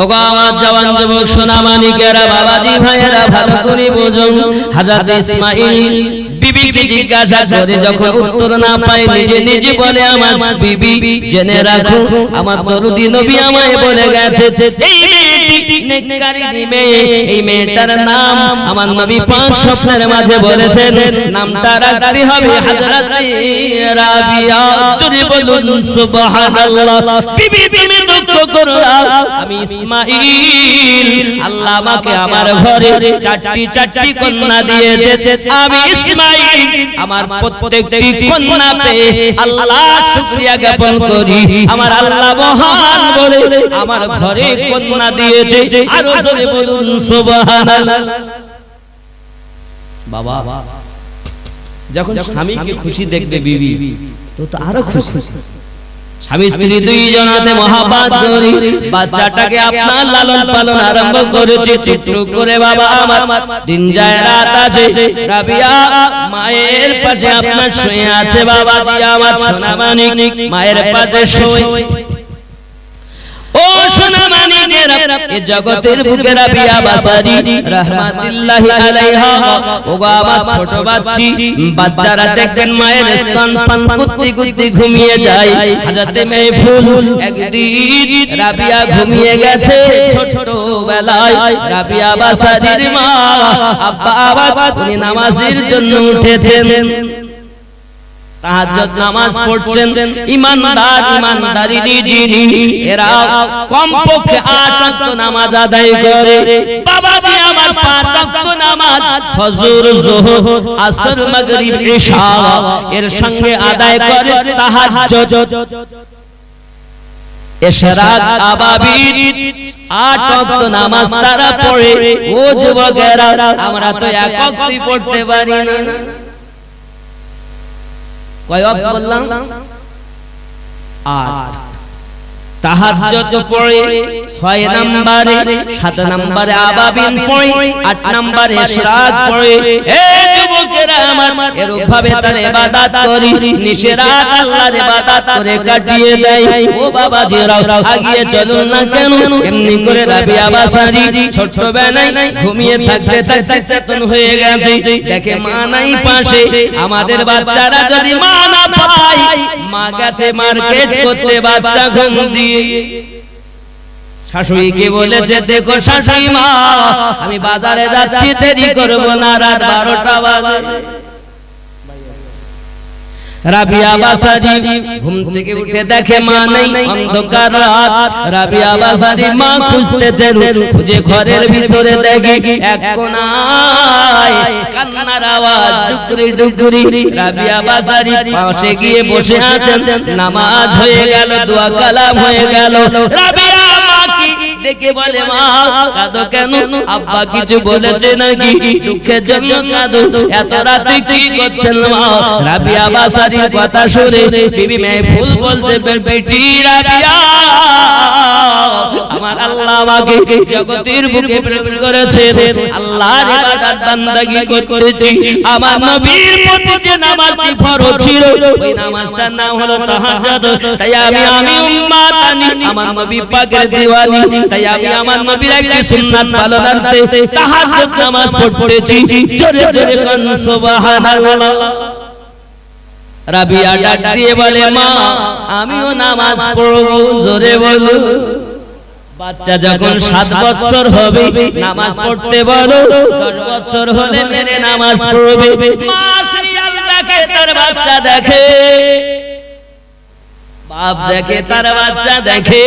ওগো আমার জওয়ান যুবক সোনা মানিকেরা, বাবাজি ভাইয়েরা, ভালো করে বুঝুন। হযরত ইসমাঈল বিবিকে জিজ্ঞাসা করে যখন উত্তর না পায়, নিজে নিজে বলে, আমার বিবি জেনে রাখো, আমার দরদি নবী আমায় বলে গেছে এই মেয়েটি নেককারী মেয়ে, এই মেয়েটার নাম আমার নবী পাক স্বপ্নের মাঝে বলেছেন নামটা রাখতে হবে হযরত রাবিয়া। যদি বলুন সুবহানাল্লাহ। বিবি তুমি দুঃখ করো না, আমি ইসমাঈল, আল্লাহ আমাকে আমার ঘরে চারটি কন্যা দিয়েছে। আমি ইসমাঈল আমার প্রত্যেকটি কন্যা পেয়ে আল্লাহ শুকরিয়া জ্ঞাপন করি। আমার আল্লাহ মহান বলে আমার ঘরে কন্যা দিয়েছে। আরো জোরে বলুন সুবহানাল্লাহ। বাবা যখন স্বামীকে খুশি দেখবে বিবি, তো আরো খুশি। স্বামী স্ত্রী দুইজনাতে মহাব্বত করি, বাচ্চাটাকে আপনার লালন পালন আরম্ভ করেছে একটু করে। বাবা আমার দিন যায় রাত আছে, রাবিয়া মায়ের পাশে আপনার শুয়ে আছে। বাবাজি আমার সোনা মানিক মায়ের পাশে শুয়ে। ও সোনা মানিকের, এই জগতের বুকে রাবিয়া বাসারি রাহমাতুল্লাহি আলাইহা, ওগো আমার ছোট বাচ্চারা দেখবেন মায়ের স্তন পান করতে করতে ঘুমিয়ে যায়। হযরত মাহফুল একদিন রাবিয়া ঘুমিয়ে গেছে ছোট বেলায়। রাবিয়া বাসারির মা আব্বা আবার উনি নামাজের জন্য উঠেছেন, তাহাজ্জুদ নামাজ পড়ছেন। ঈমানদার ঈমানদারিনী যিনি, এরা কমপক্ষে 8 ওয়াক্ত নামাজ আদায় করে। বাবাজি আমার 5 ওয়াক্ত নামাজ ফজর, যোহর, আসর, মাগরিব, ইশা এর সঙ্গে আদায় করে তাহাজ্জুদ, ইশরাক, আবাবিল 8 ওয়াক্ত নামাজ তারা পড়ে। ও যুবকেরা, আমরা তো এক ওয়াক্তই পড়তে পারি না। কয় ওয়াক্ত বললাম? 8। তাহাজ্জুদ পড়ে 6 নম্বরে, 7 নম্বরে আবাবিল পড়ে, 8 নম্বরে ইশরাক পড়ে। এই যুবকেরা আমার, এরূপ ভাবে তার ইবাদত করি, নিশরাত আল্লাহর ইবাদত করে কাটিয়ে দেয়। ও বাবাজিরাও আগিয়ে চলুন না কেন? এমনি করে রাবিয়া বাসারি ছোটবেলায় ঘুমিয়ে থাকতে থাকতে চেতন হয়ে গেছে। দেখে মা নাই পাশে। আমাদের বাচ্চারা যদি মা না পায়, মা গেছে মার্কেট করতে, বাচ্চা ঘুম দিয়ে শাশুড়িকে বলেছে, দেখো শাশুড়ি মা, আমি বাজারে যাচ্ছি, দেরি করব না, রাত 12টা বাজে। রাবিয়া বাসারি ঘুম থেকে উঠে দেখে মা নেই, অন্ধকার রাত। রাবিয়া বাসারি মা খুঁজতেছেন, খুঁজে ঘরের ভিতরে দেখে এক কোণায় কান্নার আওয়াজ, ডুকরি ডুকরি। রাবিয়া বাসারি পাশে গিয়ে বসে আছেন। নামাজ হয়ে গেল, দোয়া কালাম হয়ে গেল। রাবিয়া মা কি ডেকে বলে, মা কাঁদো কেন? আব্বা কিছু বলেছে নাকি? দুঃখের জন্য কাঁদো? এত রাতে কি করছেন মা? রাবিয়া বাসারি কথা শুনে বিবি মাহফুল বলছে, বেটি রাবিয়া, আমার আল্লাহ আমাকে জগতের বুকে প্রেরণ করেছেন, আল্লাহর ইবাদত বান্দাগি করতেছি। আমার নবীর প্রতি যে নামাজটি ফরজ ছিল, ওই নামাজটার নাম হলো তাহাজ্জুদ। তাই আমি উম্মাতানি, আমার নবী পাকের দিওয়ানি, তাই আমি আমার নবীর একটি সুন্নাত পালনার্থে তাহাজ্জুদ নামাজ পড়তেছি। জোরে জোরে কোন সুবহানাল্লাহ। রাবিয়া ডাক দিয়ে বলে, মা আমিও নামাজ পড়ব। জোরে বলো। বাচ্চা যখন 7 বছর হবে নামাজ পড়তে বলো, 10 বছর হলে মেরে নামাজ পড়বে। মা সিরিয়াল দেখে, তার বাচ্চা দেখে, বাপ দেখে, তার বাচ্চা দেখে।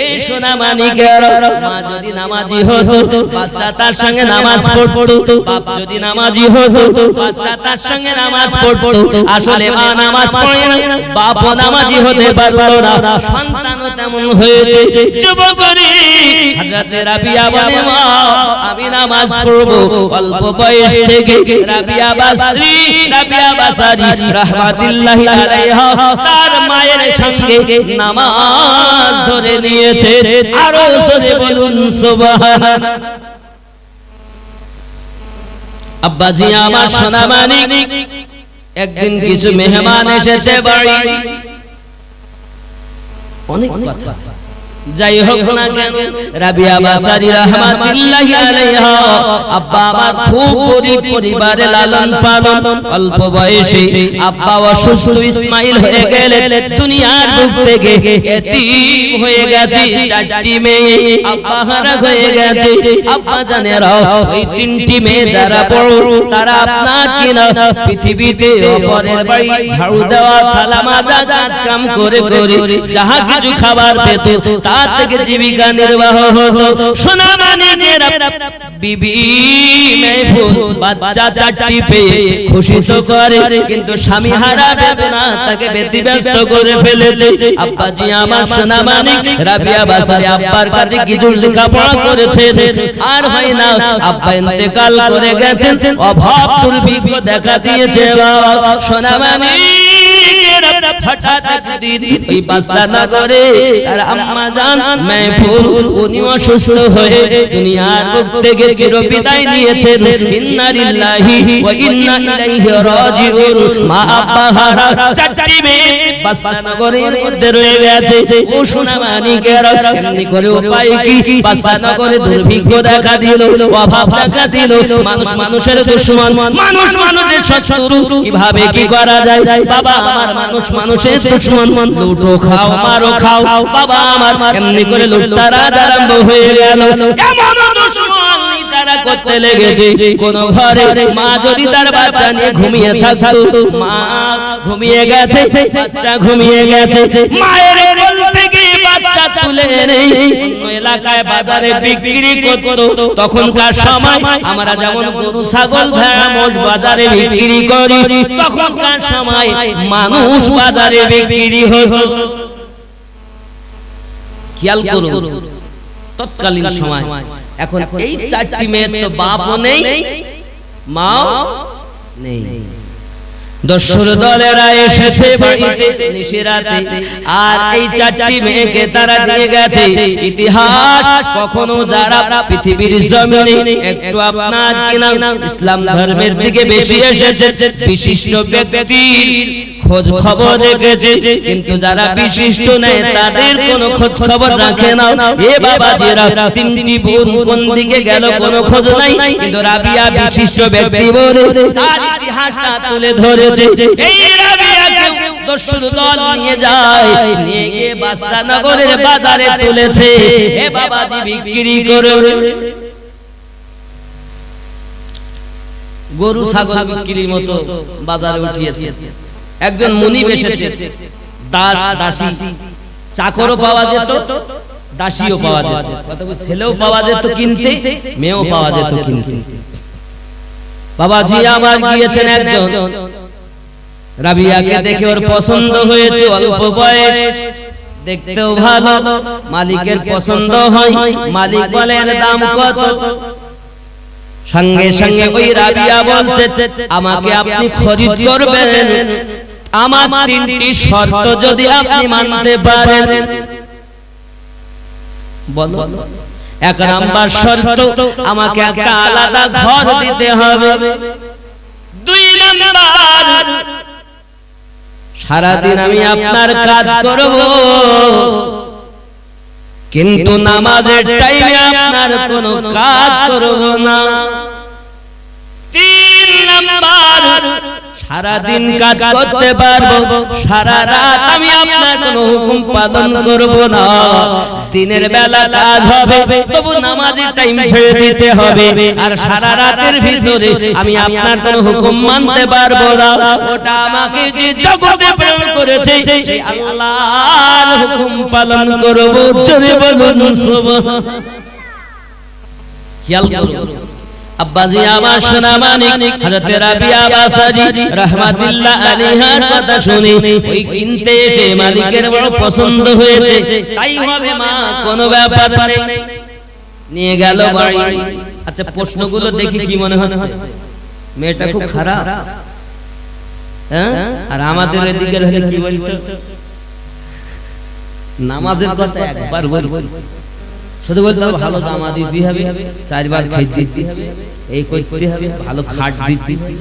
এই সোনা মানিকের, মা যদি নামাজি হতো, বাচ্চা তার সঙ্গে নামাজ পড়তো। বাপ যদি নামাজি হতো, বাচ্চা তার সঙ্গে নামাজ পড়তো। আসলে মা নামাজ পড়ে না, বাপও নামাজি হতে পারলো না, সন্তানও তেমন হয়েছে। যুবকরি হযরত রাবিয়া বলে, মা আমি নামাজ পড়ব। অল্প বয়স থেকে রাবিয়া বাসারি রাহমাতুল্লাহি আলাইহা তার মায়ের সঙ্গে নামাজ ধরে নিয়েছে। আরো জোরে বলুন সুবহান। আব্বাজি আমার সোনা মানিক, একদিন কিছু মেহমান এসেছে বাড়ি। অনেক কথা যাই হোক না কেন রাবিয়া বাসারি রাহমাতুল্লাহি আলাইহা আব্বা আমার খুব গরীব পরিবারে লালন পালন, অল্প বয়সে আব্বা অসুস্থ ইসমাইল হয়ে গেলেন, দুনিয়ার বুক থেকে এতিম হয়ে গেছে, চারটি মেয়ে আব্বা হারা হয়ে গেছে। আব্বা জানেরা ওই তিনটি মেয়ে যারা বড় তারা আপনার কিনা পৃথিবীতে অপরের বাড়ি ঝাড়ু দেওয়া, থালা মাজা, কাজ কাম করে করে যাহা কিছু খাবার পেত তা থেকে জীবিকা নির্বাহ হতো। সোনা মানিকের বিবি মেহফুজ বাচ্চা চারটি পেয়ে খুশি তো করে, কিন্তু স্বামী হারা বেদনা তাকে ব্যতিব্যস্ত করে ফেলেছে। আব্বাজি আমার সোনা মানিক রাবিয়া বাসারি আব্বার কাছে কিছু লেখাপড়া করেছেন, আর হয় না, আব্বা ইন্তেকাল করে গেছেন, অভাব দুর্ভিক্ষ দেখা দিয়েছে। বাবা সোনা মানিকের হঠাৎ একদিন ওই বাদশা নগরে তার আম্মা জান মেহফুজ উনি অসুস্থ হয়ে দুনিয়ার বুক থেকে চিরবিদায় নিয়েছেন। ইন্না লিল্লাহি ওয়া ইন্না ইলাইহি রাজিউন। মা আব্বা হারা চারটি মেয়ে বাদশা নগরের মধ্যে রয়ে গেছে। ও সোনা মানিকের এমনি করে উপায় কি? বাদশা নগরে দুর্ভিক্ষ দেখা দিল, অভাব দেখা দিল, মানুষ মানুষের দুশমন, মানুষ মানুষের শত্রু, কিভাবে কি করা যায়? বাবা আমার মানুষ মানুষের দুশমন, লুটো খাও মারো খাও, বাবা আমার এমনি করে লুটতারাজ আরম্ভ হয়ে গেল। এমন দুশমন তারা করতে লেগেছে, কোন ঘরে মা যদি তার বাচ্চা নিয়ে ঘুমিয়ে থাকতো, মা ঘুমিয়ে গেছে, বাচ্চা ঘুমিয়ে গেছে, মায়ের কোল থেকে বাচ্চা তুলে এনে এলাকায় বাজারে বিক্রি করতো। তখনকার সময় আমরা যেমন গরু ছাগল ভেড়া মোষ বাজারে বিক্রি করি, তখনকার সময় মানুষ বাজারে বিক্রি হতো। খেয়াল করুন তৎকালীন সময়। এখন এই চারটি মেয়ের তো বাপও নেই মাও নেই। দস্যুর দলেরা এসেছে বাড়িতে নিশিরাতে, আর এই চারটি মেয়েকে তারা দিয়ে গেছে। ইতিহাস কখনো যারা পৃথিবীর জমিনে একটু আপনার কিনা ইসলাম ধর্মের দিকে বেশি এসেছে, বিশিষ্ট ব্যক্তির খোঁজ খবর রেখেছে, কিন্তু যারা বিশিষ্ট নেই তাদের কোনো খোঁজ খবর রাখে না। এ বাবাজিরা তিনটি বোন কোন দিকে গেল কোনো খোঁজ নাই, কিন্তু রাবিয়া বিশিষ্ট ব্যক্তি বলে তার ইতিহাসটা তুলে ধরেছে। এই রাবিয়াকে দস্যুর দল নিয়ে যায়, নিয়ে গিয়ে বাদশা নগরের বাজারে তুলেছে। এ বাবাজি বিক্রি করে গরু ছাগল বিক্রির মতো বাজারে উঠিয়েছে। একজন মুনিব এসেছে, দাস দাসী চাকরও পাওয়া যেত, দাসীও পাওয়া যেত, ছেলেও পাওয়া যেত কিনতে, মেয়েও পাওয়া যেত কিনতে। বাবাজি আমার গিয়েছেন একজন, রাবিয়াকে দেখে ওর পছন্দ হয়েছে, অল্প বয়স, দেখতেও ভালো, মালিকের পছন্দ হয়। মালিক বলেন দাম কত? সঙ্গে সঙ্গে ওই রাবিয়া বলছে আমাকে আপনি খরিদ করবেন, আমার তিনটি শর্ত যদি আপনি মানতে পারেন। বলো। এক নাম্বার শর্ত, আমাকে একটা আলাদা ঘর দিতে হবে। দুই নাম্বার, সারাদিন আমি আপনার কাজ করব, কিন্তু নামাজের টাইমে আপনার কোনো কাজ করব না। তিন নাম্বার, সারাদিন কাজ করতে পারবো, সারা রাত আমি আপনার কোনো হুকুম পালন করব না। দিনের বেলা কাজ হবে, তবু নামাজের টাইম ছেড়ে দিতে হবে, আর সারা রাতের ভিতরে আমি আপনার কোনো হুকুম মানতে পারবো না। ওটা আমাকে যে জগতে প্রেরণ করেছে সেই আল্লাহর হুকুম পালন করব। জোরে বলুন সুবহান। খেয়াল করুন আব্বাজি আমার সোনা মানিক হযরত রাবিয়া বাসারি রাহমাতুল্লাহ আলাইহার কথা শুনে ওই কিনতে এসে মালিকের বড় পছন্দ হয়েছে, তাই হবে মা কোনো ব্যাপার নেই, নিয়ে গেল বাড়ি। আচ্ছা প্রশ্নগুলো দেখি কি মনে হচ্ছে? মেয়েটা খুব খারাপ, হ্যাঁ? আর আমাদের এদিকে হলে কি বলতো? নামাজের কথা একবার বলবো, শুধু বলতে হবে ভালো দামা দিতে হবে, 4 বার খেতে দিতে হবে, এই করতে হবে, ভালো খাট দিতে হবে।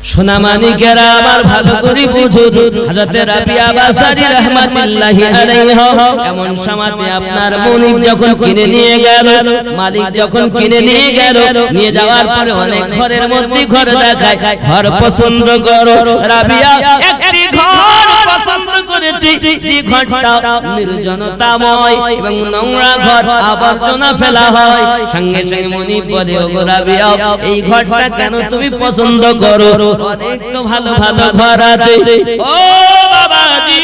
সোনা মানিকেরা আমার ভালো করে বুঝুন, হযরত রাবিয়া বাসারী রাহমাতুল্লাহি আলাইহি এমন সময়তে আপনার মুনিব যখন কিনে নিয়ে গেল, মালিক যখন কিনে নিয়ে গেল, নিয়ে যাওয়ার পরে অনেক ঘরের মধ্যে ঘর দেখায়, ঘর পছন্দ করো। রাবিয়া একটি ঘর পছন্দ করেছে, যে ঘরটা নির্জনতাময় এবং নোংরা ঘর, আবর্জনা ফেলা হয়। সঙ্গে সঙ্গে মুনিব বলে, ওগো রাবিয়া, এই ঘরটা কেন তুমি পছন্দ করো? অনেক তো ভালো ভালো ঘর আছে। ও বাবাজি,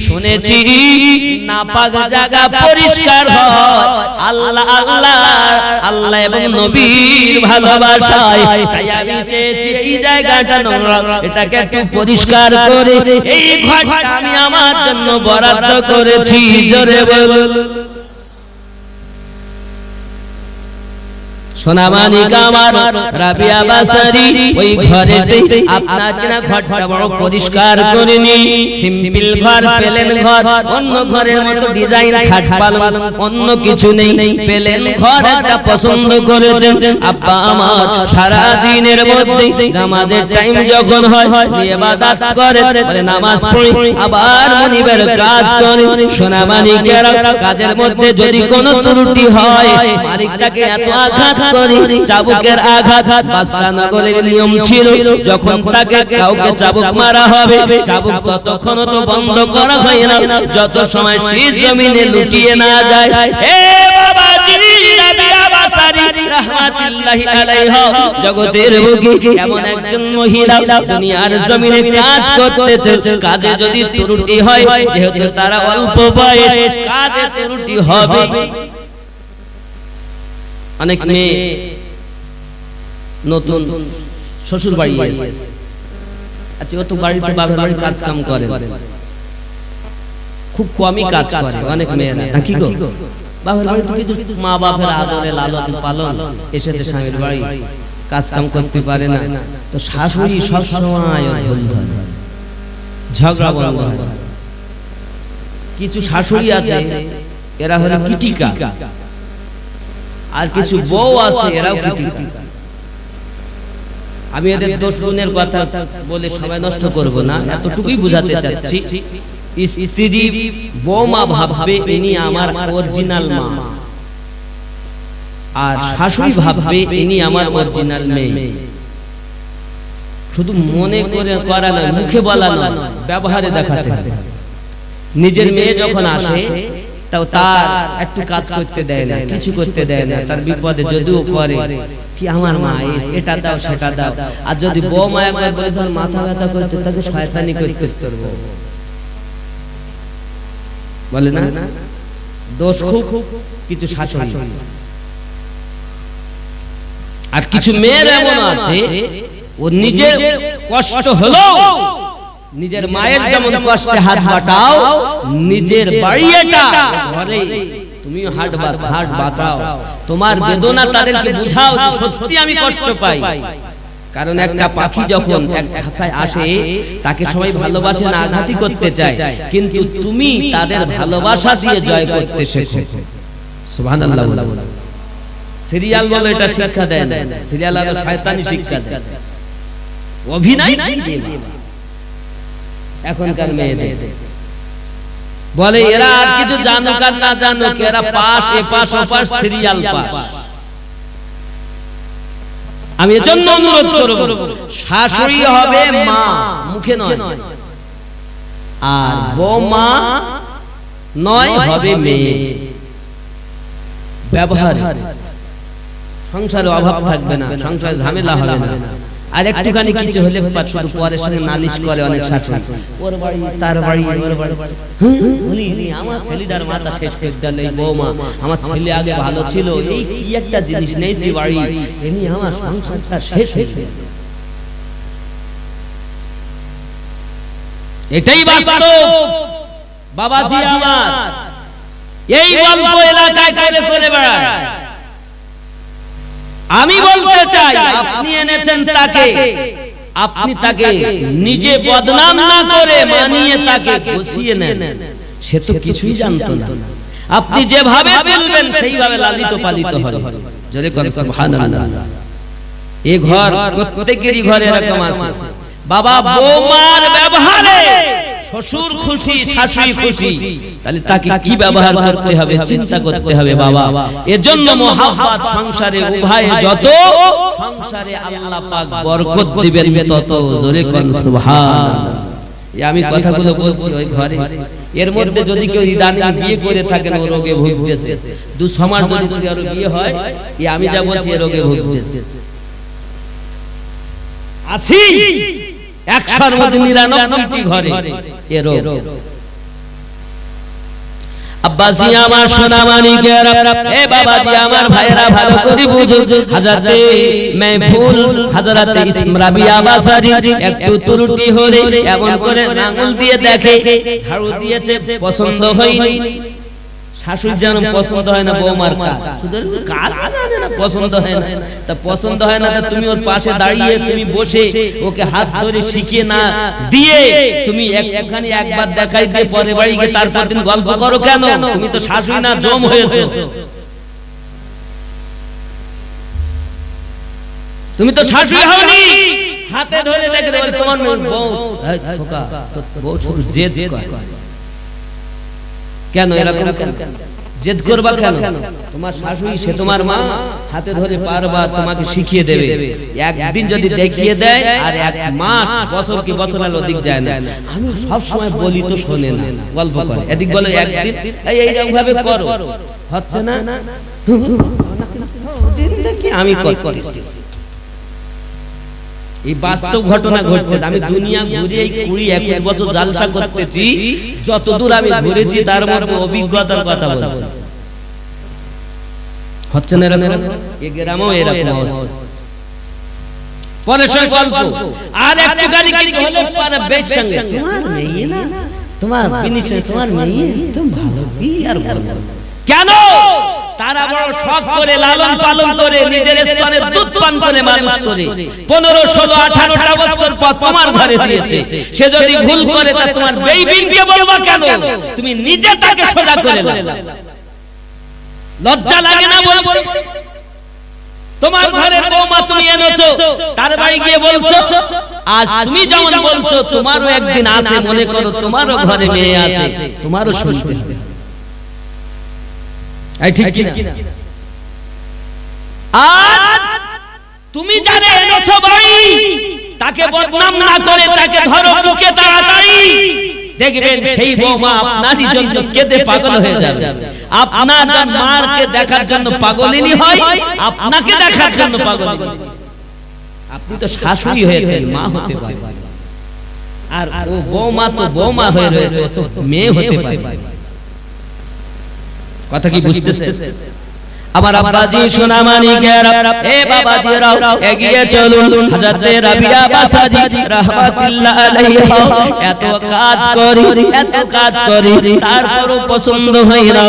শুনেছি নাপাক জায়গা পরিষ্কার হয় আল্লাহ আল্লাহ আল্লাহ এবং নবীর ভালোবাসায়, তাই আমি চেয়েছি এই জায়গাটা নোংরা, এটাকে একটু পরিষ্কার করে এই ঘরটা আমি আমার জন্য বরাদ্দ করেছি। জোরে বল। সোনা মানিক আমার রাবিয়া বাসারী ওই ঘরেতে আপনার কিনা ঘরটা বড় পরিষ্কার করে নি, সিম্পল ঘর, প্লেন ঘর, অন্য ঘরের মতো ডিজাইন খাট পালং অন্য কিছু নেই, প্লেন ঘর একটা পছন্দ করেছেন। আব্বা আমার সারা দিনের মধ্যে নামাজের টাইম যখন হয় ইবাদত করে, বলে নামাজ পড়ি, আবার মুনিবের কাজ করে। সোনা মানিকেরা কাজের মধ্যে যদি কোনো ত্রুটি হয়, মালিকটাকে এত আঘাত করি, চাবুকের আঘাত। বাদশা নগরের নিয়ম ছিল, যখন তাকে কাউকে চাবুক মারা হবে, চাবুক ততক্ষণ তো বন্ধ করা হয় না যত সময় সেই জমিনে লুটিয়ে না যায়। হে বাবাজি রাবিয়া বাসারী রাহমাতুল্লাহি আলাইহা, জগতের বুকে এমন একজন মহিলা দুনিয়ার জমিনে কাজ করতেছে, কাজে যদি ত্রুটি হয়, যেহেতু তারা অল্প বয়স, কাজে ত্রুটি হবে। অনেক মেয়ে নতুন শ্বশুর বাড়ি এসে, আচ্ছা ও তো বাড়িতে বাবার বাড়ি কাজ কাম করে, খুব কমই কাজ করে অনেক মেয়েরা, নাকি গো? বাবার বাড়িতে কিন্তু মা বাপের আদরে লালন পালন, এসেছে স্বামীর বাড়ি কাজ কাম করতে পারে না, তো শাশুড়ি সব সময় ভুল ধরে, ঝগড়া বন্ধ হয়। কিছু শাশুড়ি আছে এরা হলো কিটিকা, আর কিছু বউ আছে এরাও কিটিকা। আমি এদের দোষ গুণের কথা বলে সময় নষ্ট করব না, এতটুকুই বুঝাতে চাচ্ছি। স্ত্রী বৌমা ভাববে ইনি আমার অরিজিনাল মা, আর শাশুড়ি ভাববে ইনি আমার অরিজিনাল মেয়ে। শুধু মনে করে করা নয়, মুখে বলা নয়, ব্যবহারে দেখাতে হবে। নিজের মেয়ে যখন আসে তাও তার একটু কাজ করতে দেয় না, কিছু করতে দেয় না, তার বিপদে যদিও করে কি আমার মা এটা দাও সেটা দাও, আর যদি বউ মা একবার বলে তোর মাথা ব্যথা করতে, তাকে শয়তানি করতে করব বলে না। দোষ খুব কিছু শাশুড়ি, আর কিছু মেয়ের এমন আছে ও নিজের কষ্ট হলো, নিজের মায়ের যেমন কষ্টে হাত বাটাও, নিজের বাড়ি এটা ঘরে তুমি হাত বাটাও, তোমার বেদনা তাদেরকে বুঝাও যে সত্যি আমি কষ্ট পাই। কারণ একটা পাখি যখন এক খাঁচায় আসে, তাকে সবাই ভালোবাসে না, আঘাতই করতে চায়, কিন্তু তুমি তাদের ভালোবাসা দিয়ে জয় করতে শেখো। সুবহানাল্লাহ। সিরিয়াল বলে এটা শিক্ষা দেয় না, সিরিয়াল হলো শয়তানি শিক্ষা দেয়, অভিনয় এখনকার মেয়েদের বলে এরা আর কিছু জানুক আর না জানুক, এরা পাস, এ পাস ও পাস, সিরিয়াল পাস। আমি এজন্য অনুরোধ করব, শাশুড়ি হবে মা, মুখে নয়, আর বৌমা নয় হবে মেয়ে। ব্যবহার সংসারে অভাব থাকবে না, সংসারে ঝামেলা হবে না। আর একটুখানি কিছু হলে শুধু পরের সঙ্গে নালিশ করে অনেক শাশুড়ি, ওর বাড়ি তার বাড়ি, ওর বাড়ি। আমার ছেলেটার মাথা শেষ করে দিল এই বৌমা, আমার ছেলে আগে ভালো ছিল, এই কি একটা জিনিস নেইছি বাড়ি, এমনি আমার সংসারটা শেষ হয়ে গেল। এটাই বাস্তব বাবাজি আমার। এই গল্প এলাকায় করে করে বেড়ায়। আমি বলতে চাই, আপনি এনেছেন তাকে, আপনি তাকে নিজে বদনাম না করে মানিয়ে তাকে বসিয়ে নেন। সে তো কিছুই জানতো না, আপনি যেভাবে তুলবেন সেইভাবে লালিত পালিত হবে। জোরে করে সুবহানাল্লাহ। এই ঘর প্রত্যেকেরই ঘরে এরকম আছে। বাবা বৌমার ব্যবহারে শ্বশুর খুশি শাশুড়ি খুশি, তাহলে তাকে কি ব্যবহার করতে হবে চিন্তা করতে হবে বাবা। এজন্য মহব্বত সংসারে উভয়ে যত, সংসারে আল্লাহ পাক বরকত দিবেন তত। জোরে কোন সুবহানাল্লাহ। আমি কথাগুলো বলছি ওই ঘরে, এর মধ্যে যদি কেউ ইদানিং বিয়ে করে থাকেন ও রোগে ভুগতেছে, 2 মাস যদি আরো বিয়ে হয়, আমি যা বলছি এ রোগে ভুগতেছে আছি 100-র মধ্যে 99টি ঘরে এ রোগ। আব্বাজি আমার সোনা মানিকেরা, এ বাবাজি আমার ভাইরা ভালো করে বুঝুন, হযরতে মাহফুল হযরতে রাবিয়া বাসারি একটু ত্রুটি হলে এমন করে আঙুল দিয়ে দেখে, ঝাড়ু দিয়েছে পছন্দ হয়নি। শাশুড়ি যেন পছন্দ হয় না বৌমার কাজ, শুধু কাজ জানে না, পছন্দ হয় না। তা পছন্দ হয় না, তা তুমি ওর পাশে দাঁড়িয়ে তুমি বসে ওকে হাত ধরে শিখিয়ে না দিয়ে তুমি একখানি একবার দেখাই দিয়ে পরে বাড়ি গিয়ে তারপর দিন গল্প করো কেন? তুমি তো শাশুড়ি না জম হয়েছো, তুমি তো শাশুড়ি হওনি। হাতে ধরে দেখে তোমার বউ, খোকা বউ শুধু জেদ করে কেন? এরকম জেদ করবা কেন? তোমার শাশুড়ি সে তোমার মা, হাতে ধরে বারবার তোমাকে শিখিয়ে দেবে। একদিন যদি দেখিয়ে দেয় আর 1 মাস বছর কি বছর আর অধিক যায় না। আমি সব সময় বলি তো শোনে না, গল্প করে। এদিক বলে একদিন এইরকম ভাবে করো, হচ্ছে না, আমি করতেছি। এই বাস্তব ঘটনা ঘটতে আমি দুনিয়া ঘুরে এই 20-21 বছর জালসা করতেছি, যতদূর আমি ঘুরেছি তার মধ্যে অভিজ্ঞতার কথা বলবো। হচ্ছে না এরকম? এই গ্রামেও এরকম অবস্থা। পরে সব গল্প আর একটুখানি কিছু হলে পারে বেশ সঙ্গে তোমার মেয়ে না, তোমার বিনিশে তোমার মেয়ে তুমি ভালো কি আর বলবো কেন? তারা বড় শখ করে লালন পালন করে নিজের স্তনে দুধ পান করে মানুষ করে 15, 16, 18টা বছর পর তোমার ঘরে দিয়েছে। সে যদি ভুল করে তা তোমার বেইবিনকে বলবা কেন? তুমি নিজে তাকে সোজা করে নাও। লজ্জা লাগে না বলতে? তোমার ঘরের বৌমা তুমি এনেছো, তার বাড়ি গিয়ে বলছো, আজ তুমি যেমন বলছো তোমারও একদিন আছে, মনে করো তোমারও ঘরে মেয়ে আছে, তোমারও শুনতে হবে। ঠিক কিনা? আজ তুমি যারে এনেছো বাড়ি, তাকে বদনাম না করে তাকে ধরো বুকে তাড়াতাড়ি, দেখবেন সেই বৌমা আপনারই জন্য কেঁদে পাগল হয়ে যাবে। আপনার মারকে দেখার জন্য পাগলিনী হয়, আপনাকে দেখার জন্য পাগলিনী। আপনি তো শাশুড়ি হয়েছেন, মা হতে পারে, আর ও বৌমা তো বৌমা হয়ে রয়েছে, তো মেয়ে হতে পারে। কথা কি বুঝতেছেন? আমার আব্বাজি সোনা মানিকেরা, এ বাবাজিরাও এগিয়ে চলুন। হযরতে রাবিয়া বাসারি রাহমাতুল্লাহ আলাইহা এত কাজ করি তারপরও পছন্দ হয় না,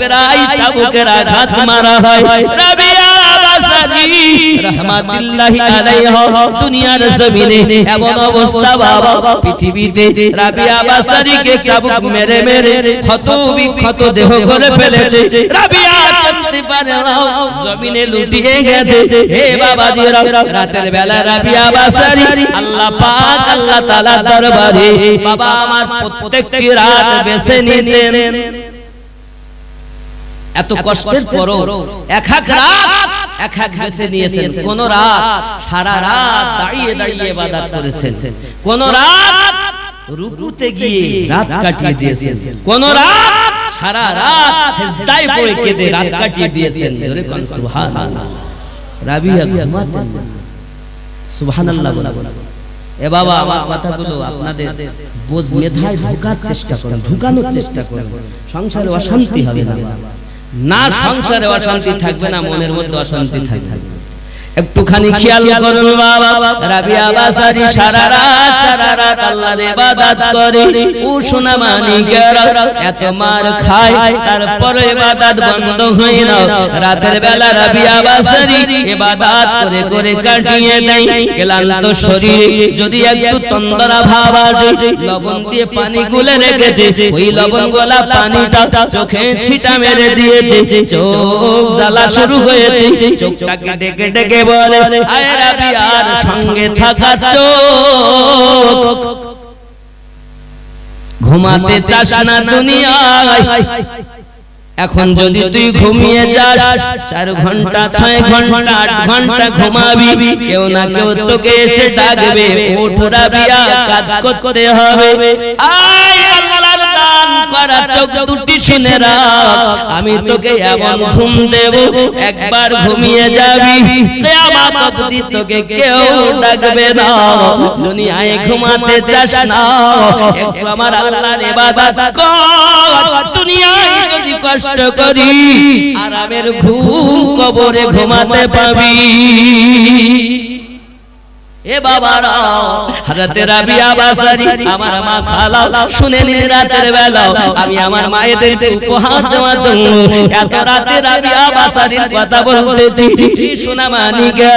প্রায় চাবুকের আঘাত মারা হয়। রাবিয়া বাসারি রাহমাতুল্লাহ আলাইহা দুনিয়ার জমিনে এমন অবস্থা বাবা, পৃথিবীতে রাবিয়া বাসারিকে চাবুক মেরে মেরে ক্ষত বিক্ষত দেহ করে ফেলেছে। রাবিয়া চলতে পারে না, জমিনে লুটিয়ে গেছে। হে বাবাজিরা, রাতের বেলা রাবিয়া বাসারি আল্লাহ পাক আল্লাহ তাআলার দরবারে বাবা আমার প্রত্যেকটি রাত বেছে নিতেন। এত কষ্টের পরও এক এক বেছে নিয়েছেন। কোন রাত সারা রাত দাঁড়িয়ে দাঁড়িয়ে ইবাদত করেছেন, কোন রাত রুকুতে গিয়ে রাত কাটিয়ে দিয়েছেন, কোন রাত সারা রাত সিজদায় পড়ে কেঁদে রাত কাটিয়ে দিয়েছেন। জোরে কোন সুবহানাল্লাহ। রাবিয়া ঘুমাতেন না, সুবহানাল্লাহ বলা। এ বাবা আমার কথাগুলো আপনাদের মেধায় ঢোকার চেষ্টা করুন, ঢুকানোর চেষ্টা করুন। সংসারে অশান্তি হবে না, না সংসারে অশান্তি থাকবে না, মনের মধ্যে অশান্তি থাকবে। একটুখানি খেয়াল করুন বাবা, রাবিয়া বাসারি সারা রাত আল্লাহর ইবাদত করে। ও সোনা মানিকেরা এত মার খায়, তারপরে ইবাদত বন্ধ হয় না। রাতের বেলা রাবিয়া বাসারি ইবাদত করে করে কাটিয়ে দেয় ক্লান্ত শরীরে। যদি একটু তন্দ্রা ভাব আসে, লবণ দিয়ে পানি গুলে রেখেছে, ওই লবণ গোলা পানিটা চোখে ছিটা মেরে দিয়েছে। চোখ জ্বালা শুরু হয়েছে, চোখটাকে ডেকে ডেকে বলে আয় রাবিয়ার সঙ্গে থাকা চোখ ঘুমাতে চাস না দুনিয়ায় এখন যদি তুই ঘুমিয়ে যাস 4 ঘন্টা 6 ঘন্টা 8 ঘন্টা ঘুমাবি কেউ না কেউ তোকে এসে ডাকবে ওঠ রাবিয়া কাজ করতে হবে আয় আল্লাহর দান করা চোখ দুটি শুনে রাখ আমি তোকে এমন ঘুম দেব একবার ঘুমিয়ে যাবি কিয়ামত অবধি তোকে কেউ ডাকবে না দুনিয়ায় ঘুমাতে চাস না একটু আমার আল্লাহর ইবাদত কর দুনিয়ায় যদি কষ্ট করি আরামের ঘুম কবরে ঘুমাতে পাবি এ বাবারা হযরত রাবিয়া বাসারী আমার মা খালা শুনে নিন রাতের বেলা আমি আমার মায়েদেরকে উপহার দেওয়ার জন্য এত রাতে রাবিয়া বাসারীর কথা বলতেছি শোনা মানিকা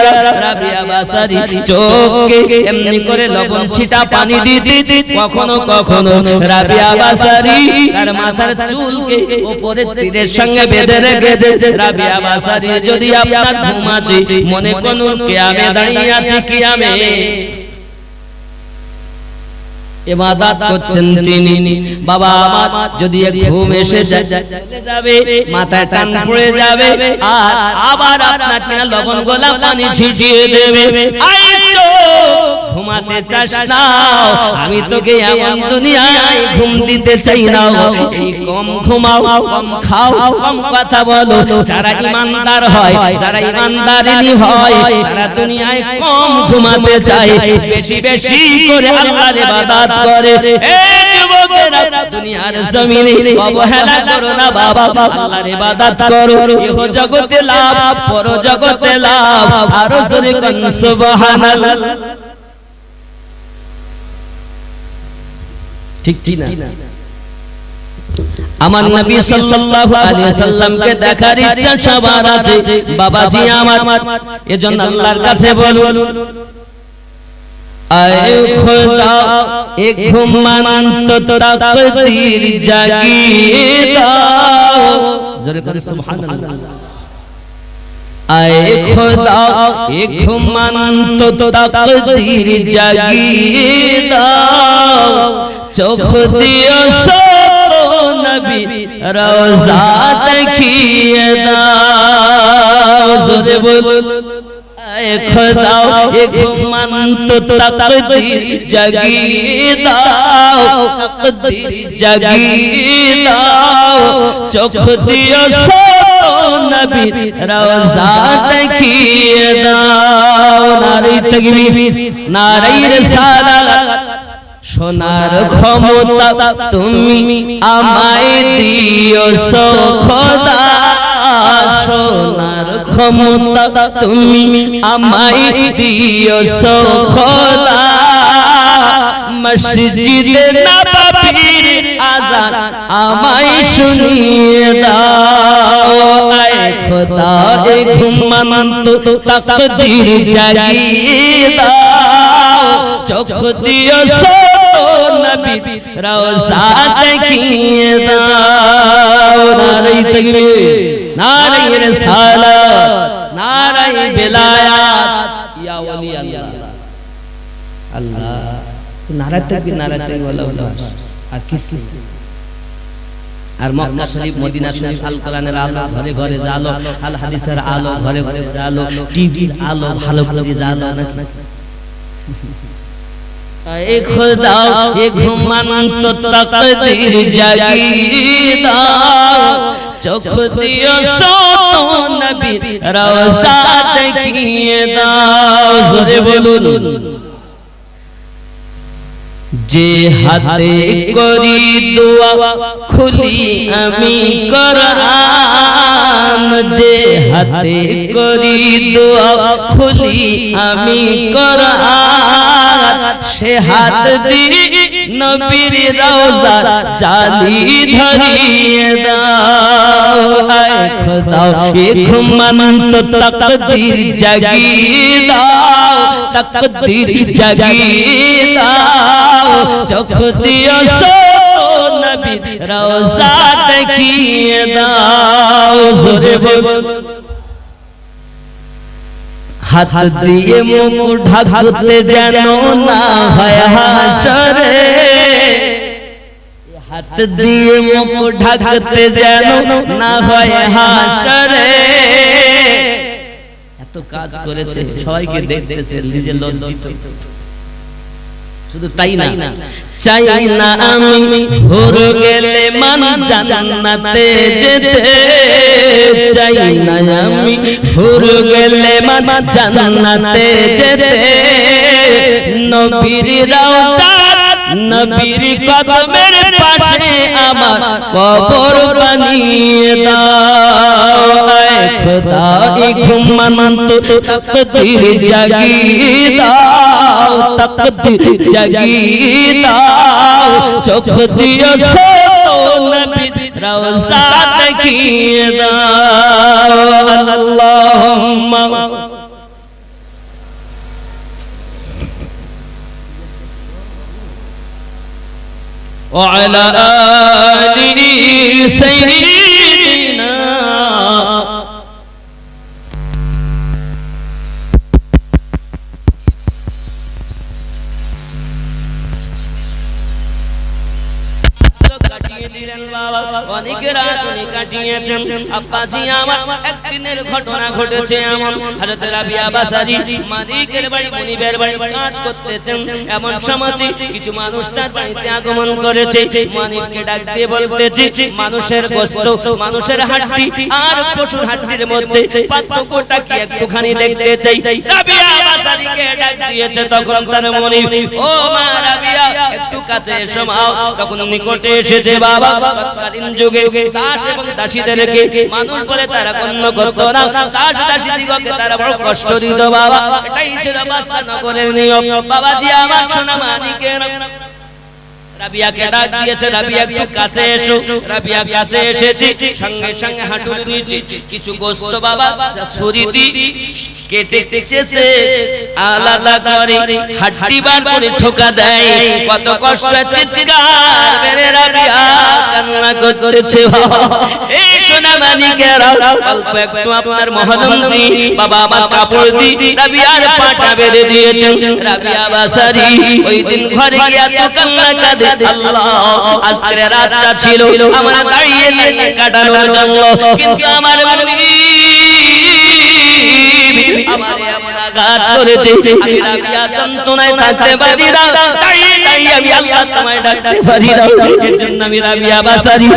রাবিয়া বাসারী চোখে এমনি করে লবণ ছিটা পানি দিতে কখনো কখনো রাবিয়া বাসারী তার মাথার চুলকে উপরে তীরের সঙ্গে বেঁধে রেখেছে রাবিয়া বাসারী যদি আপনার ঘুম আছে মনে করুন কিয়ামে দাঁড়িয়ে আছে কিয়ামে ইবাদত করছেন তিনি বাবা আমার যদি ঘুম এসে যাবে মাথায় টান পড়ে যাবে আর আবার আপনাকে লবণ গোলা পানি ছিটিয়ে দেবে আইছো ঘুমাতে চাস না আমি তোকে এমন দুনিয়ায় ঘুম দিতে চাই না এই কম ঘুমাও কম খাও কম কথা বলো যারা ঈমানদার হয় যারা ঈমানদারিনী হয় তারা দুনিয়ায় কম ঘুমাতে চায় বেশি বেশি করে আল্লাহর ইবাদত করে এই যুবকেরা দুনিয়ার জমিনে অবহেলা করো না বাবা আল্লাহর ইবাদত করো ইহ জগতে লাভ পর জগতে লাভ আর জোরে কোন সুবহানাল্লাহ ঠিক কি না আমার নবী সাল্লাল্লাহু আলাইহি সাল্লামকে দেখার ইচ্ছা সবার আছে বাবাজি আমার এজন্য আল্লাহর কাছে বলুন আয় খোদা এক ঘুমন্ত তাকদীর জাগিয়ে দাও জোরে করে সুবহানাল্লাহ আয় খোদা এক ঘুমন্ত তাকদীর জাগিয়ে দাও চোখ দিও সো নবী রওজা দেখিয়ে দাও জোরে বল আয় খোদা এক ঘুমন্ত তাকদীর জাগিয়ে দাও তাকদীর জাগিয়ে দাও চোখ দিও সো নবী রওজা দেখিয়ে দাও নারে তাকবীর নারে রিসালাত সোনার ক্ষমতা তুমি আমায় দিও সো খোদা সোনার ক্ষমতা তুমি আমায় দিও সো খোদা মসজিদে নববীর আযান আমায় শুনিয়ে দাও আয় খোদা এ ঘুমন্ত তাকদীর জাগিয়ে দাও চোখ দিও সো নবী রওজা দেখিয়ে দাও নারে তাকবীর নারে রিসালাত নারে বেলায়াত ইয়া ওলি আল্লাহ আল্লাহ নারে তাকবীর নারে তাকবীর বলো আর কিছু আর মক্কা শরীফ মদিনা শরীফ আল কোরআনের আলো ঘরে ঘরে জালো আল হাদিসের আলো ঘরে ঘরে জালো টিভির আলো ভালো ভালো জালো নাকি এ খোদা এ ঘুমন্ত তাকদীর জাগিয়ে দাও চোখ দিও সো নবী রওজা দেখিয়ে দাও জোরে বলুন যে হাতে করি দোয়া খুলি আমি কোরআন যে হাতে করি দোয়া খুলি আমি কোরআন সে হাত দিয়ে নবীর রওজা জালি ধরিয়ে দাও আয় খোদা এ ঘুমন্ত তাকদীর জাগিয়ে দাও তাকদীর জাগিয়ে দাও চোখ দিও সো নবী রওজা দেখিয়ে দাও জোরে বল হাত দিয়ে মুখ ঢাকতে যেন না হয় হাসরে, হাত দিয়ে মুখ ঢাকতে যেন না হয় হাসরে। এত কাজ করেছে, সবাইকে দেখতেছে, নিজে লজ্জিত। শুধু তাই না, চাই না আমি হুর গেলে মান জান্নাতে যেতে, চাই না আমি হুর গেলে মান জান্নাতে যেতে। নবীর রওজা নবীর কদমের পাশে আমার কবর বানিয়ে দাও। আয় খোদা এই ঘুমন্ত তাকদীর জাগিয়ে দাও, তাকদীর জাগিয়ে দাও। চোখ দিও সো নবীর রওজা দেখিয়ে দাও। আল্লাহুম্মা وعلى آل سيدنا অনেক রাত উনি কাটিয়েছেন। আব্বাজি আমার একদিনের ঘটনা ঘটেছে এমন, হযরত রাবিয়া বাসারি মালিকের বাড়ি মুনিবের বাড়ি কাজ করতেছেন। এমন সময় কিছু মানুষ তার বাড়িতে আগমন করেছে। মালিককে ডাক দিয়ে বলতেছে, মানুষের গোশত, মানুষের হাড্ডি আর পশুর হাড্ডির মধ্যে পার্থক্যটা কি একটুখানি দেখতে চাই। রাবিয়া বাসারিকে ডাক দিয়েছে, তখন তার মুনিব, ও মা রাবিয়া একটু কাছে এসো মা। তখন নিকটে এসেছে। বাবা তৎকালীন যুগে দাস এবং দাসীদেরকে মানুষ বলে তারা গণ্য করত না। দাস দাসী দিগকে তারা বড় কষ্ট দিত। বাবা এটাই ছিল বাদশা নগরের নিয়ম। বাবাজি আমার সোনা মানিকের রাবিয়াকে ডাক দিয়েছে, রাবিয়া একটু কাছে এসো। রাবিয়া কাছে এসেছে, সঙ্গে সঙ্গে হাঁটুর নিচে কিছু গোশত বাবা ছুরি দিয়ে কেটে কেটেছে, আলাদা করে হাড্ডি বার করে ঠোকা দেয়। কত কষ্ট, চিৎকার মেরে রাবিয়া কান্না করতেছে। এই সোনা মানিকেরা অল্প একটু আপনার মহলম দি বাবা আমার কাপড় দি রাবিয়ার পাটা বেঁধে দিয়েছেন। রাবিয়া বাসারি ওই দিন ঘরে গিয়া তো কান্না কাঁদে, আল্লাহ আজকের রাতটা ছিল আমার দাঁড়িয়ে দাঁড়িয়ে কাটানোর জন্য, কিন্তু আমার আমারে এমন আঘাত করেছে, আমি রাবিয়া যন্ত্রণায় থাকতে পারি না, দাঁড়িয়ে দাঁড়িয়ে আমি আল্লাহ তোমায় ডাকতে পারি না। এর জন্য আমি রাবিয়া বাসারি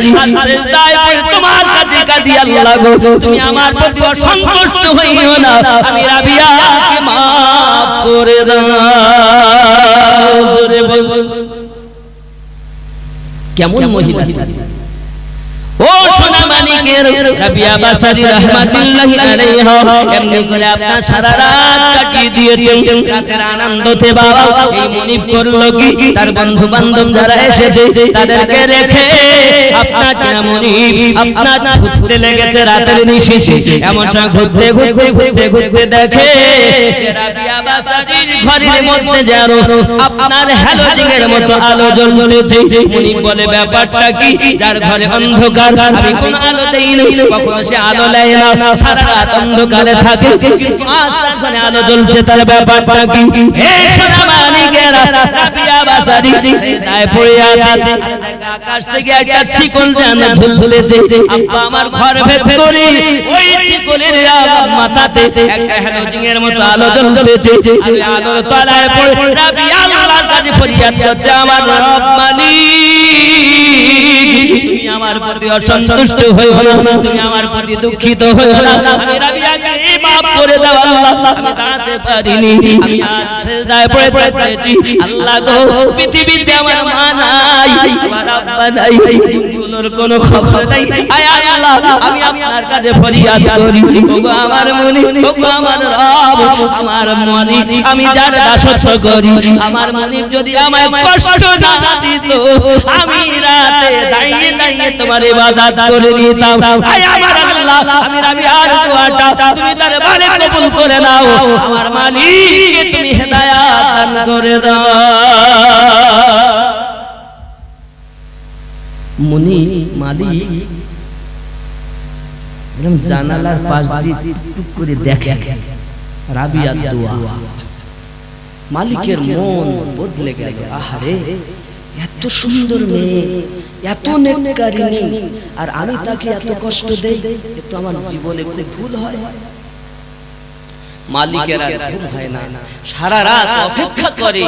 সিজদায় পড়ে তোমার কাছে কাঁদি, আল্লাহ গো তুমি আমার প্রতি অসন্তুষ্ট হইও না, আমি রাবিয়াকে মাফ করে দাও। জোরে বল, কেমন মহিলা! ও সোনা মানিকের রাবিয়া বাসারি রাহমাতুল্লাহি আলাইহা এমনি করে আপনার সারা রাত কাটিয়ে দিয়েছেন। রাতের আনন্দতে বাবা এই মুনিব করলো কি, তার বন্ধু বান্ধব যারা এসেছে তাদেরকে রেখে আপনাকে মুনিব আপনার ঘুরতে লেগেছে রাতের নিশিতে। এমন সময় ঘুরতে ঘুরতে ঘুরতে ঘুরতে দেখে যে রাবিয়া বাসারির ঘরের মধ্যে যেন আপনার হ্যালোজিনের মতো আলো জ্বলতেছে। মুনিব বলে, ব্যাপারটা কি? যার ঘরে অন্ধকার, আমি কোন আলো দেই না, কখনো সে আলো নেয় না, সারা রাত অন্ধকারে থাকে, কিন্তু আজ তার ঘরে আলো জ্বলছে, তার ব্যাপারটা কি? এই সোনা মানিকেরা রাবিয়া বাসারি সিজদায় পড়ে আছে, আর দেখে আকাশ থেকে একটা শিকল যেন ঝুলতেছে। আব্বা আমার ঘর ভেদ করে ওই শিকলের মাথাতে একটা হ্যালোজিনের মতো আলো জ্বলতেছে। আমি আলোর তলায় পড়ে রাবিয়া আল্লাহর কাছে ফরিয়াদ করছে, আমার রব মালিক তুমি আমার প্রতি অসন্তুষ্ট হইও না, তুমি আমার প্রতি দুঃখিত হইও না, আমি রাবিয়াকে মাফ করে দাও আল্লাহ। আমি দাঁড়াতে পারিনি, আমি আজ সিজদায় পড়ে পড়েছি। আল্লাহ গো পৃথিবীতে আমার মা নাই, আমার আব্বা নাই, গুলোর কোনো খবর নাই। আয় আল্লাহ আমি আপনার কাছে ফরিয়াদ করি, ওগো আমার মুনি, ওগো আমার রব, আমার মালিক, আমি যার দাসত্ব করি, আমার মালিক যদি আমায় কষ্ট না দিত, আমি রাতে দাঁড়িয়ে দাঁড়িয়ে তোমার ইবাদত করে নিতাম। আয় আমার আল্লাহ আমি রাবিয়ার দোয়াটা তুমি দরবারে কবুল করে নাও, আমার মালিককে তুমি হেদায়েত দান করে দাও। মুনি মালিক এরকম জানালার পাশ দিয়ে টুক করে দেখে, রাবিয়ার দোয়া, মালিকের মন বদলে গেল। আহারে, এত সুন্দর মেয়ে, এত নেককারিনী, আর আমি তাকে এত কষ্ট দেই, এ তো আমার জীবনে খুব ভুল হয়। মালিকের আর ভুল হয় না, সারা রাত অপেক্ষা করে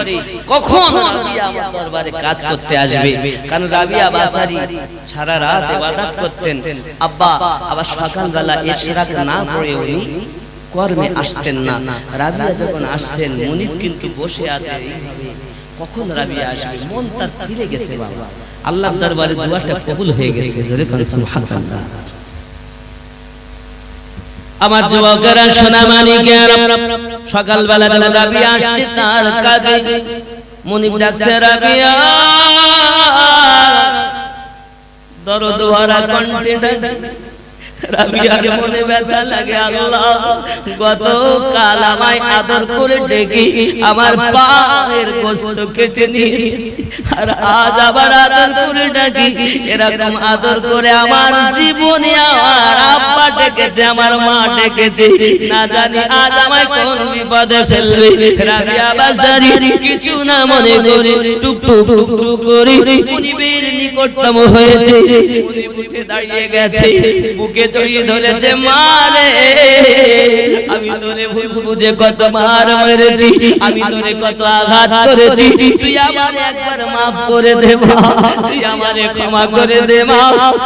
কখন রাবিয়া আমার দরবারে কাজ করতে আসবে। কারণ রাবিয়া বাসারি সারা রাত ইবাদত করতেন। আব্বা আবার সকালবেলা ইশরাক না পড়ে উনি কর্মে আসতেন না। রাবিয়া যখন আসছেন, মুনিব কিন্তু বসে আছে এইভাবে, কখন রাবিয়া আসবে, মন তার ফিরে গেছে। বাবা, আল্লাহর দরবারে দোয়াটা কবুল হয়ে গেছে। জোরে কোন সুবহানাল্লাহ। আমার যুবকেরা, সোনা মানিকেরা, সকালবেলা যখন রাবিয়া আসছে তার কাজে, মুনিব ডাকছে, রাবিয়া, দরদ ভরা কণ্ঠে ডাকে। রাবিয়ার মনে ব্যথা লাগে, আল্লাহ গতকাল আমায় আদর করে ডেকে আমার পায়ের গোশত কেটে নিয়েছে, আর আজ আবার আদর করে ডাকি। এরকম আদর করে আমার জীবনে আমার আব্বা ডেকেছে, আমার মা ডেকেছে, না জানি আজ আমায় কোন বিপদে ফেলবে। রাবিয়া বাসারি কিছু না মনে করে টুকটুক টুকটুক করে মুনিবের নিকটতম হয়েছে। মুনিব উঠে দাঁড়িয়ে গেছে, বুকে জড়িয়ে ধরেছে, মারে আমি তোরে ভুল বুঝে কত মার মেরেছি, আমি তোরে কত আঘাত করেছি, তুই আমারে একবার মাফ করে দে মা, তুই আমারে ক্ষমা করে দে মা,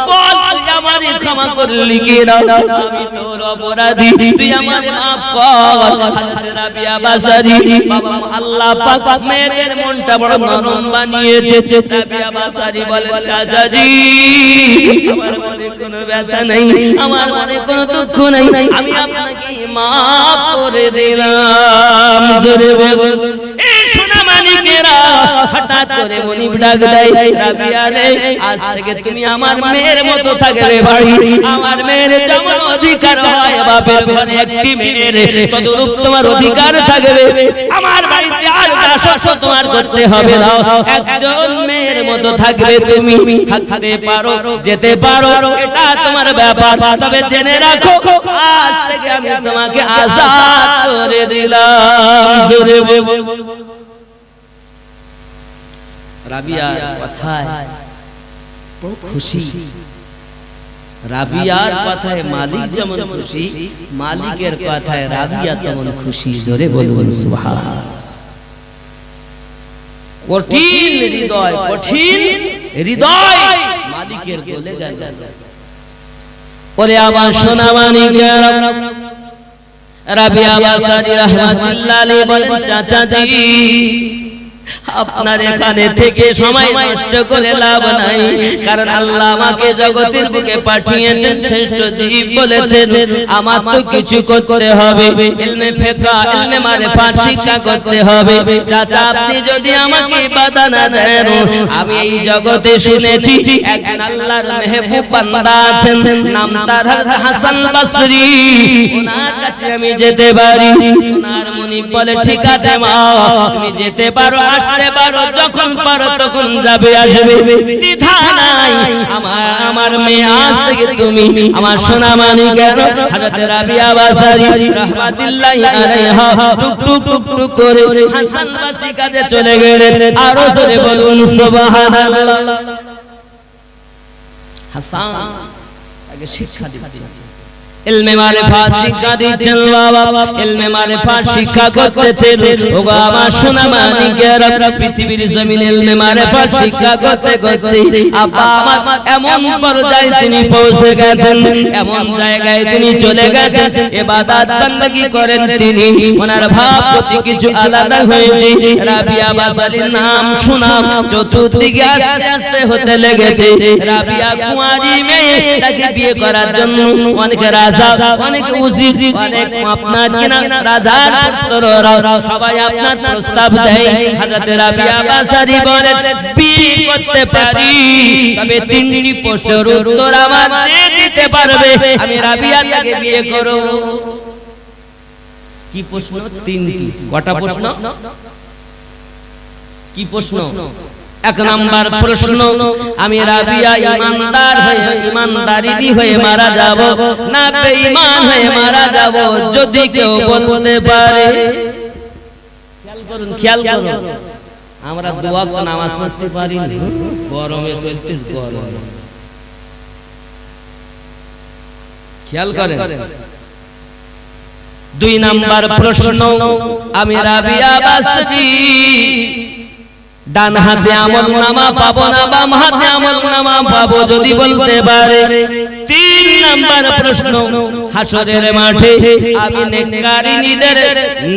বল তুই আমারে ক্ষমা করলি কি না, আমি তোর অপরাধী, তুই আমারে মাফ কর। হযরত রাবিয়া বাসারি, বাবা আল্লাহ পাক মেয়েদের মনটা বড় নরম বানিয়েছে। রাবিয়া বাসারি বলেন, চাচাজি আমার মনে কোনো ব্যথা নেই, আমার মনে কোনো দুঃখ নাই, আমি আপনাকে মাফ করে দিলাম। জোরে বল, এই সোনা মানিকেরা। হঠাৎ করে মুনিব ডাক দেয়, রাবিয়া রে, আজ থেকে তুমি আমার মেয়ের মতো থাকবে বাড়ি। আমার মেয়ের যেমন অধিকার হয় বাপের ঘরে একটি মেয়ের, তদরূপ তোমার অধিকার থাকবে। আমার বাড়িতে আর দাসত্ব তোমার করতে হবে না, একজন মেয়ের মতো থাকবে তুমি, থাকতে পারো, যেতে পারো, এটা তোমার ব্যাপার। তবে জেনে রাখো, আজ থেকে আমি তোমাকে আজাদ করে দিলাম। জোরে বল। রাবিয়ার কথায় বড় খুশি। রাবিয়ার কথায় মালিক যেমন খুশি, মালিকের কথায় রাবিয়া তেমন খুশি। জোরে বলুন সুবহানাল্লাহ। কঠিন হৃদয়, কঠিন হৃদয় মালিকের বলে গেল, ওরে আমার সোনা মানিকেরা। রাবিয়া বাসারি রাহমাতুল্লাহ আলাইহি বলেন, চাচাজি আপনার এখানে থেকে সময় নষ্ট করে লাভ নাই, কারণ আল্লাহ আমাকে জগতের বুকে পাঠিয়েছেন, শ্রেষ্ঠ জীব বলেছেন আমার তো কিছু করতে হবে, ইলমে ফিকহ, ইলমে মারিফাত শিক্ষা করতে হবে। চাচা আপনি যদি আমাকে বাধা না দেন, আমি এই জগতে শুনেছি একজন আল্লাহর মেহবুব বান্দা আছেন, নাম তার হাসান বসরি, ওনার কাছে আমি যেতে পারি। ওনার মুনিব বলে, ঠিক আছে মা, তুমি যেতে পারো, আসতে পারো, যখন পারো তখন যাবে আসবে, দ্বিধা নাই। আমার মেয়ে আজ থেকে তুমি আমার সোনা মানিকের। হযরত রাবিয়া বাসারি রাহমাতুল্লাহি আলাইহা টুক টুক টুক করে হাসান বসরি কাছে চলে গেলেন। আরো জোরে বলুন সুবহানাল্লাহ। হাসান আগে শিক্ষা দিচ্ছেন, ইলমে মারিফাত শিক্ষা দিচ্ছেন বাবা, ইলমে মারিফাত শিক্ষা করতেছেন। ওগো আমার সোনা মানিকেরা, পৃথিবীর জমিনে ইলমে মারিফাত শিক্ষা করতে করতে আব্বা আমার এমন পর্যায়ে তিনি পৌঁছে গেছেন, এমন জায়গায় তিনি চলে গেছেন, ইবাদত বندگی করেন তিনি, ওনার ভাব প্রতি কিছু আলাদা হয়েছে। রাবিয়া বাসারির নাম সুনাম চতুর্দিকে আস্তে আস্তে হতে লেগেছে। রাবিয়া কুঁয়ারি মেয়ে, তাকে বিয়ে করার জন্য অনেক রাজা, অনেক উজির, অনেক আপনার কিনা রাজার পুত্ররা সবাই আপনার প্রস্তাব দেয়। হযরত রাবিয়া বাসারি বলেন, বিয়ে করতে পারি, তবে তিনটি প্রশ্নের উত্তর আমার যে দিতে পারবে আমি রাবিয়া তাকে বিয়ে করব। কি প্রশ্ন? তিনটি। কটা প্রশ্ন? কি প্রশ্ন? এক নাম্বার প্রশ্ন, আমি রাবিয়া ইমানদার হয়ে ইমানদারিনী হয়ে মারা যাব না বেঈমান হয়ে মারা যাব, যদি কেউ বলতে পারে। খেয়াল করুন, আমরা দু ওয়াক্ত নামাজ পড়তে পারি না, গরমে চলতেছে গরম। খেয়াল করেন। দুই নাম্বার প্রশ্ন, আমি রাবিয়া বাসরি ডান হাতে আমল নামা পাবো না বাম হাতে আমল নামা পাবো, যদি বলতে পারে। তিন নাম্বার প্রশ্ন, হাসরের মাঠে আমি নেককারিনীদের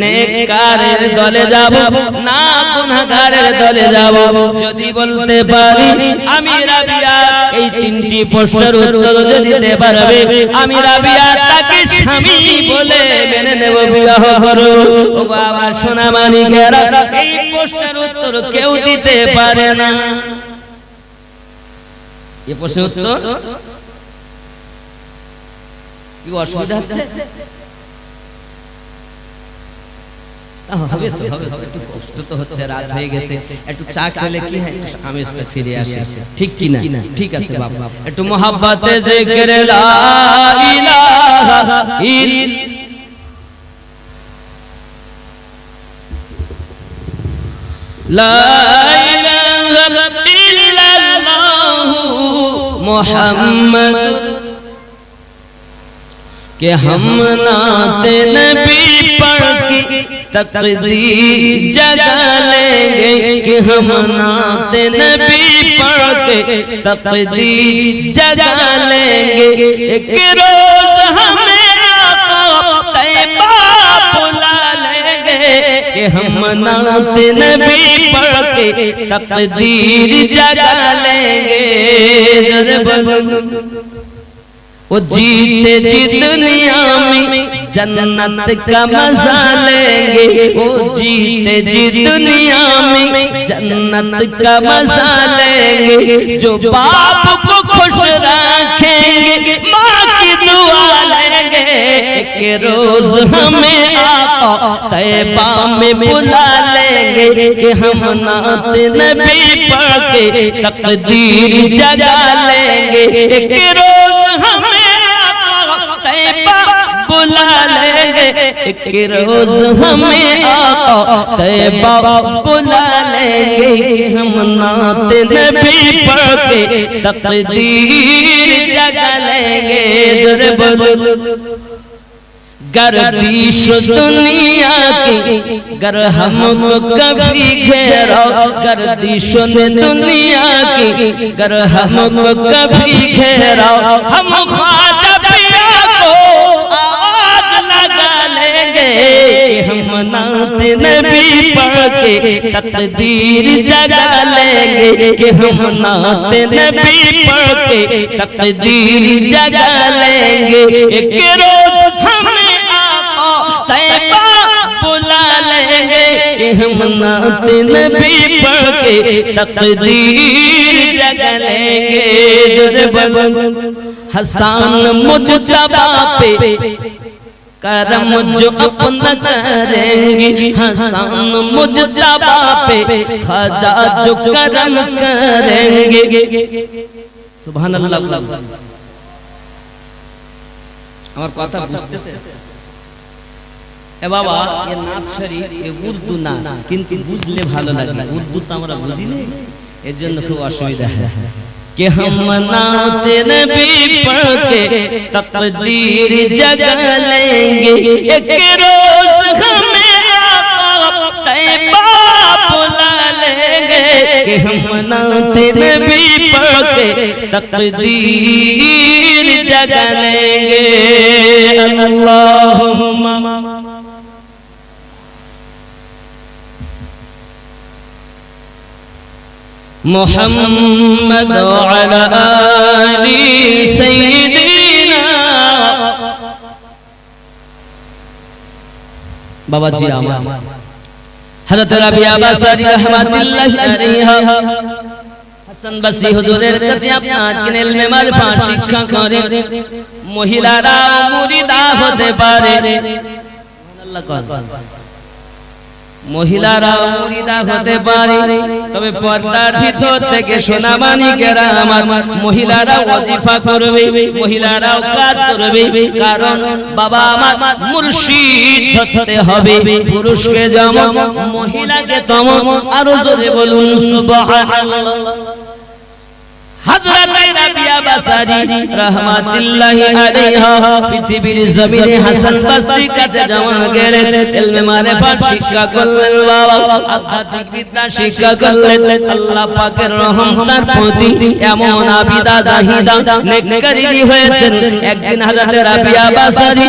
নেককারের দলে যাব না গুনাহগারের দলে যাব, যদি বলতে পারি। আমি রাবিয়া এই তিনটি প্রশ্নের উত্তর যদি দিতে পারবে, আমি রাবিয়া তাকে স্বামী বলে মেনে নেব, বিবাহ করব। ও বাবা সোনা মানিকেরা, এই প্রশ্নের উত্তর কেউ দিতে পারে না। এই প্রশ্নের উত্তর কি অসুবিধা হচ্ছে? হবে তো, একটু কষ্ট তো হচ্ছে, রাত হয়ে গেছে, একটু চা খেলে কি হয় আমেজটা ফিরে আসে, ঠিক কি না? ঠিক আছে বাবা, একটু মোহাব্বতে জিকির লা ইলাহা লা ইলাহা ইল্লাল্লাহু মুহাম্মদ कि हम नाते नबी पढ़ के तकदीर जगा लेंगे, कि हम नाते नबी पढ़ के तकदीर जगा लेंगे। एक रोज हमें आका तैयबा बुला लेंगे, कि हम नाते नबी पढ़ के तकदीर जगा लेंगे। वो जीते जी दुनिया में जन्नत का मजा लेंगे, वो जीते जी दुनिया में जन्नत का मजा लेंगे। जो बाप को खुश रखेंगे माँ की दुआ लेंगे, एक रोज हमें आका तैयबा में बुला लेंगे, कि हम नाते नबी पढ़ के तकदीर जगा लेंगे। एक रोज हमें बुला लेंगे, एक रोज हमें आका तैयबा बुला लेंगे, हम नाते नबी पढ़ के तकदीर जगा लेंगे। जरे बोलो, गर्दिश दुनिया की गर हमको कभी घेरा, गर्दिश ने दुनिया की गर हमको कभी घेरा, हम ख्वाजा पिया को आवाज लगा लेंगे, हम नाते नबी पढ़ के तकदीर जगा लेंगे, कि हम नाते नबी पढ़ के तकदीर जगा लेंगे। एक रोज हमें तैयबा बुला लेंगे, कि हम नाते नबी पढ़ के तकदीर जगा लेंगे। जरे बोलो, हसन मुजतबा पे करम जो अपना करेंगे, हसन मुजतबा पे ख्वाजा जो करम करेंगे। सुभान अल्लाह। আমার কথা বুঝতেছে? এ বাবা, এ নাত শরীফ এ উর্দু না, কিন্তু বুঝলে ভালো লাগে। উর্দু তো আমরা বুঝি না, এর জন্য খুব অসুবিধা হয়। कि हम नाते नबी पढ़ के तकदीर जगा लेंगे, एक रोज हमें आका तैयबा बुला लेंगे, कि हम नाते नबी पढ़ के तकदीर जगा लेंगे। अल्लाहुम्मा मुहम्मद अला आली सय्यिदिना। बाबा जी আমার হযরত রাবিয়া বাসারী রাহমাতুল্লাহি আলাইহা হাসান বাসরী হুজুরের কাছে আপনার ইলমে মারিফাত শিক্ষা করে। মহিলারা মুরিদা হতে পারে। আল্লাহ কর মহিলারা মুরিদা হতে পারে, তবে পর্দার ভিতর থেকে সোনা মানিকেরা আমার মহিলারা ওয়াজিফা করবে, মহিলারাও কাজ করবে, কারণ বাবা আমার মুর্শিদ হতে হবে। পুরুষকে যেমন মহিলাকে তেমন, আরো জোরে বলুন সুবহানাল্লাহ। হযরত রাবিয়া বাসারি রাহমাতুল্লাহি আলাইহা পৃথিবীর জমিনে হাসান বসরি কাছে যেমন গেলেন, ইলমে মারিফাত শিক্ষা করলেন, বাবা আধ্যাত্মিক বিদ্যা শিক্ষা করলেন। আল্লাহ পাকের রহম তার প্রতি এমন আবিদা জাহিদা নেককারিনী হয়েছেন। একদিন হযরত রাবিয়া বাসারি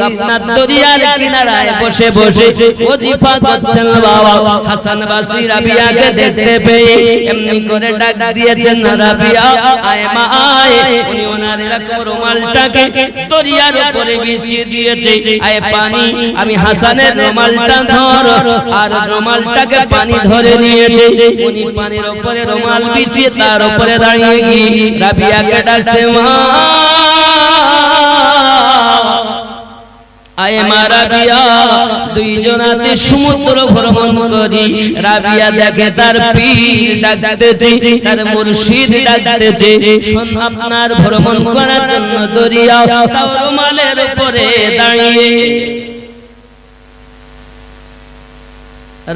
আপনার দরিয়ার কিনারায় বসে বসে ওয়াজিফা করছেন। বাবা হাসান বসরি রাবিয়াকে দেখতে পেয়ে এমনি করে ডাক দিয়েছেন, রাবিয়া আয় মা আয়। উনি ওনার এরকম রুমালটাকে দরিয়ার উপরে বিছিয়ে দিয়েছে, আয় পানি, আমি হাসানের রুমালটা ধর। আর রুমালটাকে পানি ধরে নিয়েছে, উনি পানির উপরে রুমাল বিছিয়ে তার উপরে দাঁড়িয়ে গিয়ে রাবিয়াকে ডাকছে, মা আয় মা রাবিয়া। দুইজনাতে সমুদ্র ভ্রমণ করি, রাবিয়া দেখে তার পীর ডাকতেছে, তার মুর্শিদ ডাকতেছে, আপনার ভ্রমণ করার জন্য দরিয়া তাও রুমালের উপরে দাঁড়িয়ে।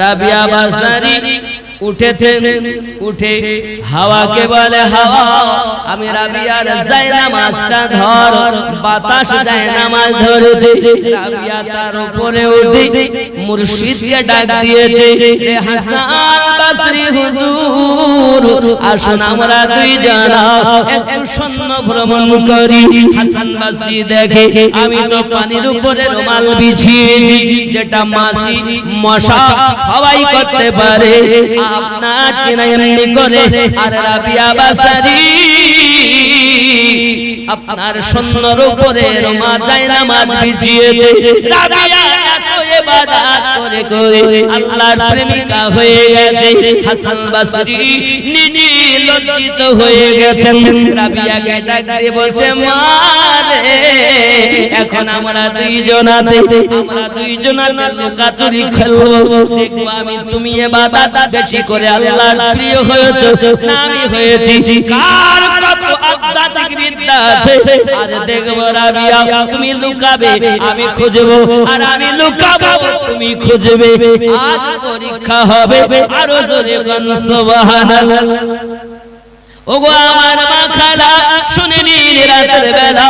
রাবিয়া বাসারি উঠেছেন, উঠে হাওয়াকে বলে, হাওয়া আমি রাবিয়ার জায়নামাজটা ধর। বাতাস জায়নামাজ ধরেছে, রাবিয়া তার উপরে উঠে মুর্শিদকে ডাক দিয়েছে, রে হাসান বসরি হুজুর, আসুন আমরা দুইজনা একটু সৈন্য ভ্রমণ করি। হাসান বসরি দেখে আমি তো পানির উপরে রুমাল বিছিয়েছি, যেটা মাছি মশা সবাই করতে পারে, আপনার কিনা এমনি করে। আর রাবিয়া বাসারি আপনার সৈন্যর উপরে রুমাল জায়নামাজ বিছিয়েছে। রাবিয়া এত ইবাদত করে করে আল্লাহর প্রেমিকা হয়ে গেছে। হাসান বসরি নিজে লজ্জিত হয়ে গেছেন। রাবিয়াকে ডাক দিয়ে বলছে, মা রে, এখন আমরা দুইজনাতে লুকাচুরি খেলবো, দেখবো আমি তুমি ইবাদত বেশি করে আল্লাহর প্রিয় হয়েছো না আমি হয়েছি, কার কত আধ্যাত্মিক বিদ্যা আছে। আজ দেখবো রাবিয়া তুমি লুকাবে আমি খুঁজবো, আর আমি লুকাবো তুমি খুঁজবে। আজ পরীক্ষা হবে, আরো জোরে গান সুবহানাল্লাহ। ওগো আমার মা খালা শুনে নিন, রাতের বেলা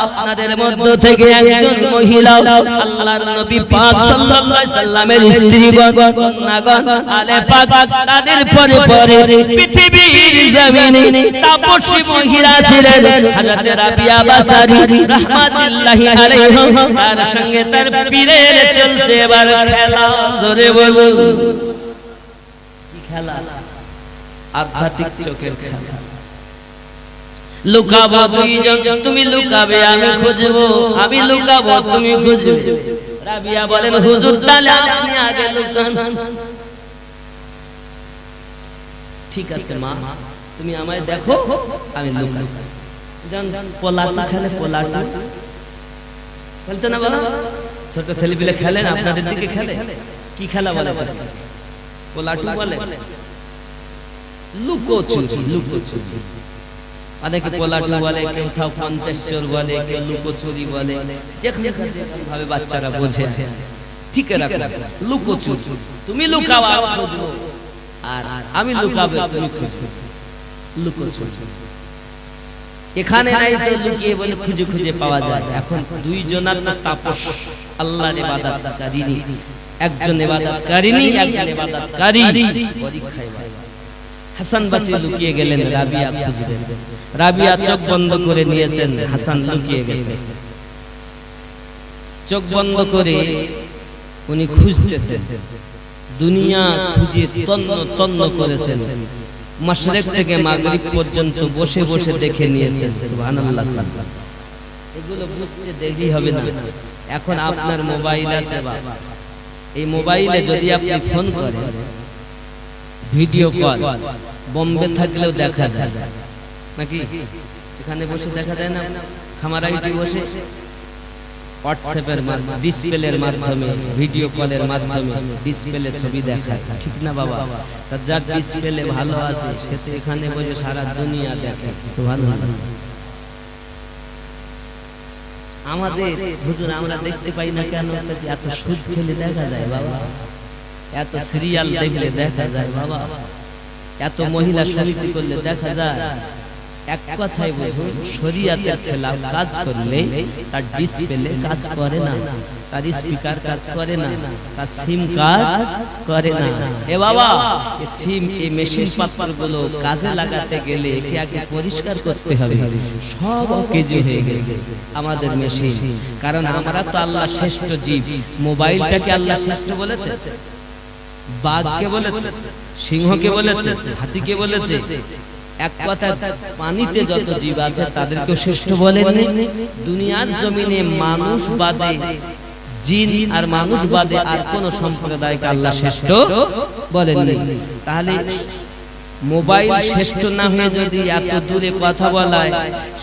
আপনাদের মধ্য থেকে একজন মহিলা আল্লাহর নবী পাক সাল্লাল্লাহু আলাইহি সাল্লামের স্ত্রীগণ, কন্যাগণ, আলে পাক, তাদের পরে পরে পৃথিবীর জমিনে তাপসী মহিলা ছিলেন হযরত রাবিয়া বাসারি রাহমাতুল্লাহি আলাইহি। তার সঙ্গে তার পীরের চলছে এবার খেলা। জোরে বলুন কি খেলা? আধ্যাত্মিক চোখের খেলা। লুকাবো দুইজন, তুমি লুকাবে আমি খুঁজবো, আমি লুকাবো তুমি খুঁজবে। রাবিয়া বলেন, হুজুর তাহলে আপনি আগে লুকান। ঠিক আছে মা, তুমি আমায় দেখো আমি লুকাই। জান পোলাটু খেলে, পোলাটু খেলতে না বাবা? ছোট ছেলেপিলে খেলেন, আপনাদের দিকে খেলে? কি খেলা বলে? পোলাটু বলে, লুকোচুরি। লুকোচুরি অনেকে পোলাটু বলে, কেউ থাও 50 চোর বলে, কেউ লুকোচুরি বলে, যেখানে ভাবে বাচ্চারা বোঝে। ঠিক রাখো, লুকোচুরি। তুমি লুকাও আমি খুঁজবো, আর আমি লুকাবো তুমি খুঁজবে। লুকোচুরি এখানে নাই তো লুকিয়ে বলে খুঁজে খুঁজে পাওয়া যায়। এখন দুইজনার তো তাপস, আল্লাহর ইবাদতকারিনী, একজন ইবাদতকারিনী একজন ইবাদতকারী। পরীক্ষায় হাসান বসরি লুকিয়ে গেলেন, রাবিয়া খুঁজবেন। রাবিয়া চোখ বন্ধ করে নিয়েছেন, হাসান লুকিয়ে গেছে। চোখ বন্ধ করে উনি খুঁজতেছেন, দুনিয়া খুঁজে তন্ন তন্ন করেছেন। মাশরিক থেকে মাগরিব পর্যন্ত বসে বসে দেখে নিয়েছেন। সুবহানাল্লাহ। এগুলো বুঝতে দেরি হবে না। এখন আপনার মোবাইল আছে, এই মোবাইলে যদি আপনি ফোন করেন, ভিডিও কল, বোম্বে থাকলেও দেখা যায় নাকি? এখানে বসে দেখা যায় না? খামারাইটি বসে হোয়াটসঅ্যাপের মাধ্যমে, ডিসপ্লের মাধ্যমে, ভিডিও কলের মাধ্যমে ডিসপ্লে ছবি দেখায়, ঠিক না বাবা? তা যার ডিসপ্লে ভালো আছে সে তো এখানে বসে সারা দুনিয়া দেখে। সুবহানাল্লাহ। আমাদের হুজুর আমরা দেখতে পাই না কেন? এত সুদ খেলে দেখা যায় বাবা, এত সিরিয়াল দেখলে দেখা যায় বাবা, এত মহিলা সমিতি করলে দেখা যায়। এক কথাই বুঝুন, শরীয়তের খেলাফ কাজ করলে তার ডিসপ্লে কাজ করে না, তার স্পিকার কাজ করে না, তার সিম কাজ করে না। এ বাবা, এই সিম, এই মেশিন পাত্রগুলো কাজে লাগাতে গেলে একে আগে পরিষ্কার করতে হবে। সব অকেজো হয়ে গেছে আমাদের মেশিন, কারণ আমরা তো আল্লাহ শ্রেষ্ঠ জীব। মোবাইলটাকে আল্লাহ শ্রেষ্ঠ বলেছে, বাঘকে বলেছে, সিংহকে বলেছে, হাতিকে বলেছে। এক কথা, পানিতে যত জীব আছে তাদেরকেও শ্রেষ্ঠ বলেননি। দুনিয়ার জমিনে মানুষ বাদে, জিন আর মানুষ বাদে আর কোন সম্প্রদায়কে আল্লাহ শ্রেষ্ঠ বলেননি। তাহলে মোবাইল শ্রেষ্ঠ না হয়ে যদি এত দূরে কথা বলায়,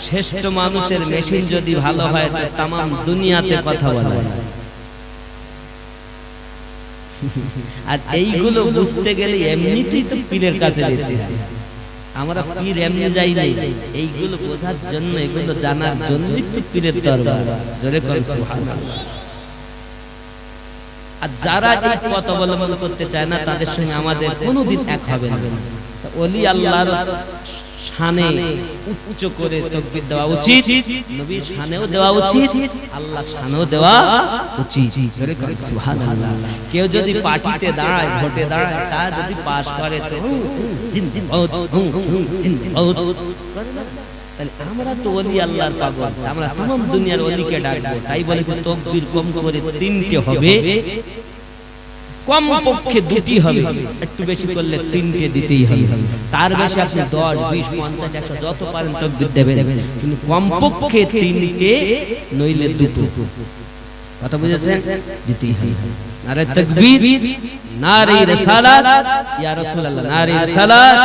শ্রেষ্ঠ মানুষের মেশিন যদি ভালো হয় তো তামাম দুনিয়াতে কথা বলায়। আর এইগুলো বুঝতে গেলে এমনিতেই তো পীরের কাছে যেতে হয়। আমরা পীর এমনি যাই নাই, এইগুলো বোঝার জন্য, এগুলো জানার জন্যই তো পীরের দরবার। জোরে করে সুবহানাল্লাহ। আর যারা এই পথ অবলম্বন করতে চায় না তাদের সঙ্গে আমাদের কোনোদিন এক হবে না। ওলি আল্লাহর শানে উচ্চ করে তাকবীর দেওয়া উচিত, নবীর শানেও দেওয়া উচিত, আল্লাহর শানেও দেওয়া উচিত। জোরে করে সুবহানাল্লাহ। কেউ যদি পার্টিতে দাঁড়ায়, ভোটে দাঁড়ায়, তা যদি পাস করে তো জিন্দাবাদ, জিন্দাবাদ। তাহলে আমরা তো ওলি আল্লাহর পাগল, আমরা तमाम দুনিয়ার ওলিকে ডাকবো। তাই বলে যে তাকবীর কম করে 3টে হবে, কম পক্ষে 2টি হবে, একটু বেশি করলে 3টে দিতেই হবে। তার বেশি আপনি 10, 20, 50, 100 যত পারেন তাকবীর দেবেন, কিন্তু কম পক্ষে 3টে, নইলে 2টো। কথা বুঝেছেন? দিতেই হবে। নারে তাকবীর, নারে রিসালাত, ইয়া রাসূলুল্লাহ, নারে রিসালাত,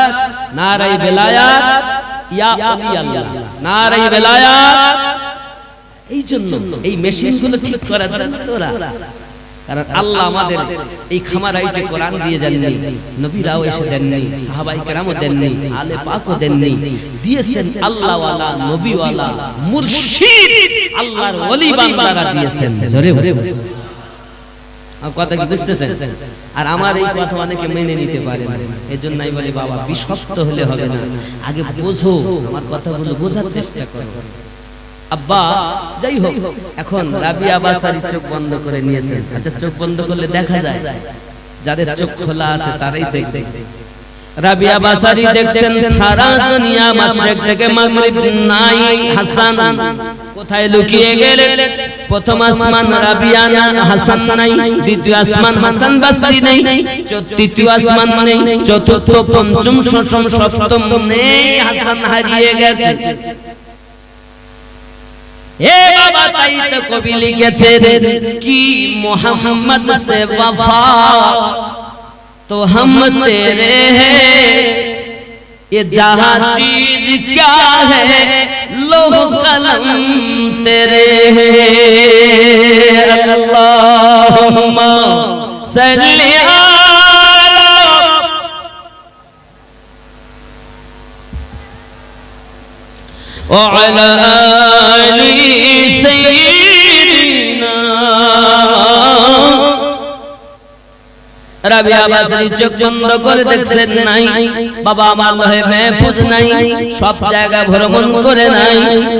নারে বেলায়াত, ইয়া ওলি আল্লাহ, নারে বেলায়াত। এই জন্য এই মেশিনগুলো ঠিক করার জন্য তোরা, কারণ আল্লাহ আমাদের এই খামারাইটে কোরআন দিয়ে যাননি, নবীরাও এসে দেননি, সাহাবায়ে কেরামও দেননি, আলে পাকও দেননি, দিয়েছেন আল্লাহ ওয়ালা, নবী ওয়ালা, মুর্শিদ, আল্লাহর ওলি বান্দারা দিয়েছেন। জোরে বলে আর কথা কি বুঝতেছেন? আর আমার এই কথা অনেকে মেনে নিতে পারে না, এজন্যই বলি বাবা বিশক্ত হলে হবে না, আগে বোঝো, আমার কথাগুলো বোঝার চেষ্টা করো। আব্বা যাই হোক, এখন রাবিয়া বাসারি চোখ বন্ধ করে নিয়েছেন। আচ্ছা, চোখ বন্ধ করলে দেখা যায়? যাদের চোখ খোলা আছে তারাই দেখবে। রাবিয়া বাসারি দেখছেন সারা দুনিয়া মাশরিক থেকে মাগরিব নাই, হাসান কোথায় লুকিয়ে গেলেন? প্রথম আসমান রাবিয়া না, হাসান নাই। দ্বিতীয় আসমান হাসান বাসরি নেই। তৃতীয় আসমান নেই। চতুর্থ, পঞ্চম, ষষ্ঠ, সপ্তম নেই, হাসান হারিয়ে গেছে। এ বাবা, তাই তো কবি লিখেছেন কি মোহাম্মদ সে वफा तो हम तेरे हैं, ये जहां चीज क्या है लोह कलम तेरे हैं। अल्लाहुम्मा सल्ली وعلى آل سيدنا। রাবিয়া বাসারি চোখ বন্ধ করে দেখছেন নাই, বাবা আমার লহে মাহফুজ নাই, সব জায়গা ভ্রমণ করে নাই।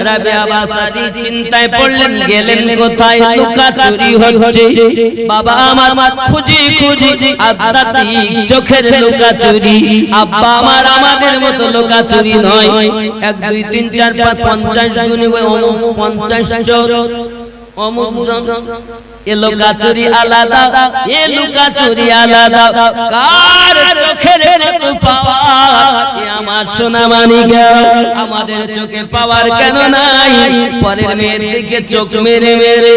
রাবিয়া বাসারি চিন্তায় পড়লেন, গেলেন কোথায়? লুকাচুরি হচ্ছে। বাবা আমার খুঁজি খুঁজি আধ্যাত্মিক চোখের লুকাচুরি। আব্বা আমার আমাদের মতো লুকাচুরি নয়, 1 2 3 4 5 50 গুণে 50 চোর অমুক এ লুকাচুরি আলাদা, এ লুকাচুরি আলাদা। কার চোখের মতো পাওয়ার এ আমার সোনা মানিক, আমাদের চোখে পাওয়ার কেন নাই? পরের মেয়ের দিকে চোখ মেরে মেরে,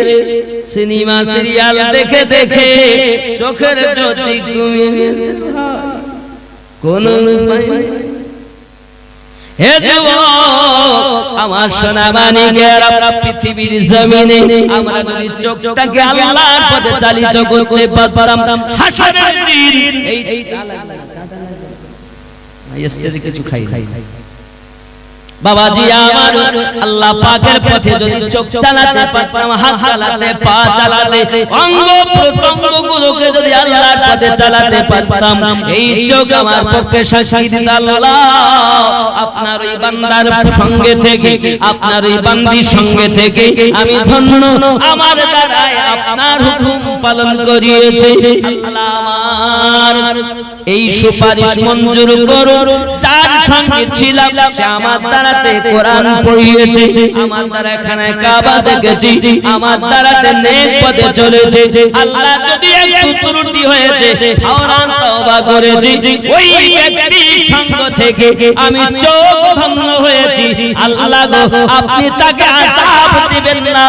সিনেমা সিরিয়াল দেখে দেখে চোখের জ্যোতি কমে গেছে। কোন উপায় হে যুবক আমার সোনা মানিকেরা, পৃথিবীর জমিনে আমরা যদি চোখটাকে আল্লাহর পথে চালিত করতে পারতাম, হাসরের দিন এই স্টেজে কিছু খাই বাবাজি আমার, আল্লাহ পাকের পথে যদি চোখ চালাতে পারতাম, হাত চালাতে, পা চালাতে, অঙ্গ প্রত্যঙ্গগুলোকে যদি আল্লাহর পথে চালাতে পারতাম, এই চোখ আমার পক্ষে সাক্ষী দিত আল্লাহ আপনার ওই বান্দার সঙ্গে থেকে, আপনার ওই বান্দির সঙ্গে থেকে আমি ধন্য, আমার দ্বারায় আপনার হুকুম পালন করিয়েছে। আল্লাহ আমার এই সুপারিশ মঞ্জুর করুন, যার সঙ্গে ছিলাম সে আমার দ্বারাতে কোরআন পড়িয়েছে, আমার দ্বারা খানা কাবা দেখেছি, আমার দ্বারাতে নেক পথে চলেছে। আল্লাহ যদি একটু ত্রুটি হয়েছে, আওরান তওবা করেছি, ওই ব্যক্তির সঙ্গ থেকে আমি চোখ ধন্য হয়েছি। আল্লাহ গো আপনি তাকে আযাব দিবেন না,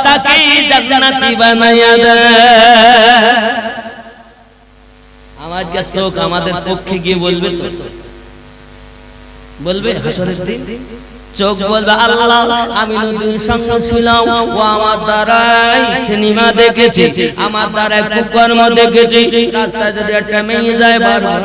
তাকে জান্নাতি বানায়া দেন। আমার যে চোখ আমাদের পক্ষে গিয়ে বলবে, তো বলবে হাসরের দিন চোখ বলবে আল্লাহ আমি নদীর সঙ্গে ছিলাম, ও আমার দ্বারাই সিনেমা দেখেছি, আমার দ্বারাই কুকর্ম দেখেছি, রাস্তায় যদি একটা মেয়ে যায় বারবার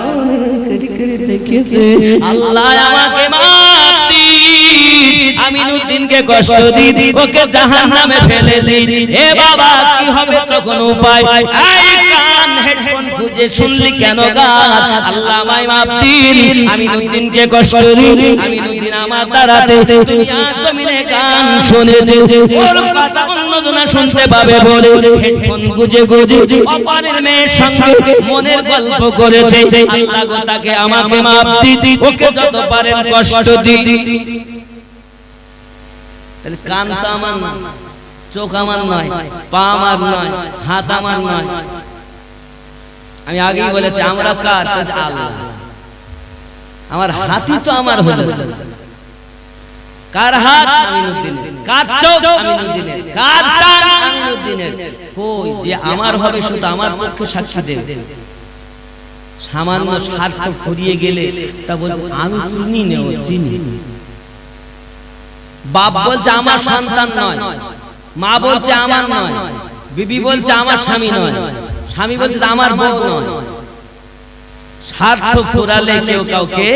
দেখেছি, আল্লাহ আমাকে মাফ দিন, আমি নদীনকে কষ্ট দিই, ওকে জাহান্নামে ফেলে দিই। এ বাবা কি হবে তখন উপায়? এই কান হেডফোন খুঁজে শুনলি কেন গান? আল্লাহ আমায় মাফ দিন, আমি নদীনকে কষ্ট দিই, আমি নদীন আমার দ্বারাতে দুনিয়া জমিনে গান শুনেছে, ওর কথা অন্যজন শুনতে পাবে বলে হেডফোন গুজে গুজে অপারের মেয়ের সঙ্গে মনের গল্প করেছে। আল্লাহ গো তাকে আমাকে মাফ দিন, ওকে যত পারেন কষ্ট দিন। তাহলে কান তো আমার না, চোখ আমার নয়, পা আমার নয়, হাত আমার নয়। আমি আগেই বলেছি আমরা কার? আল্লাহ। আমার হাতই তো আমার হলো, কার হাত? আমিনুদ্দিনের। কার চোখ? আমিনুদ্দিনের। কার কান? আমিনুদ্দিনের। কই যে আমার হবে শুধু আমার পক্ষে সাক্ষী দেবে। সামান্য স্বার্থ ফুরিয়ে গেলে তা বলতে আমি চিনি না, চিনি। বাপ বলছে আমার সন্তান নয়, মা বলছে আমার নয়, বিবি বলছে আমার স্বামী নয়, স্বামী বলছে আমার বউ নয়। স্বার্থ ফুরালে কেউ কাউকে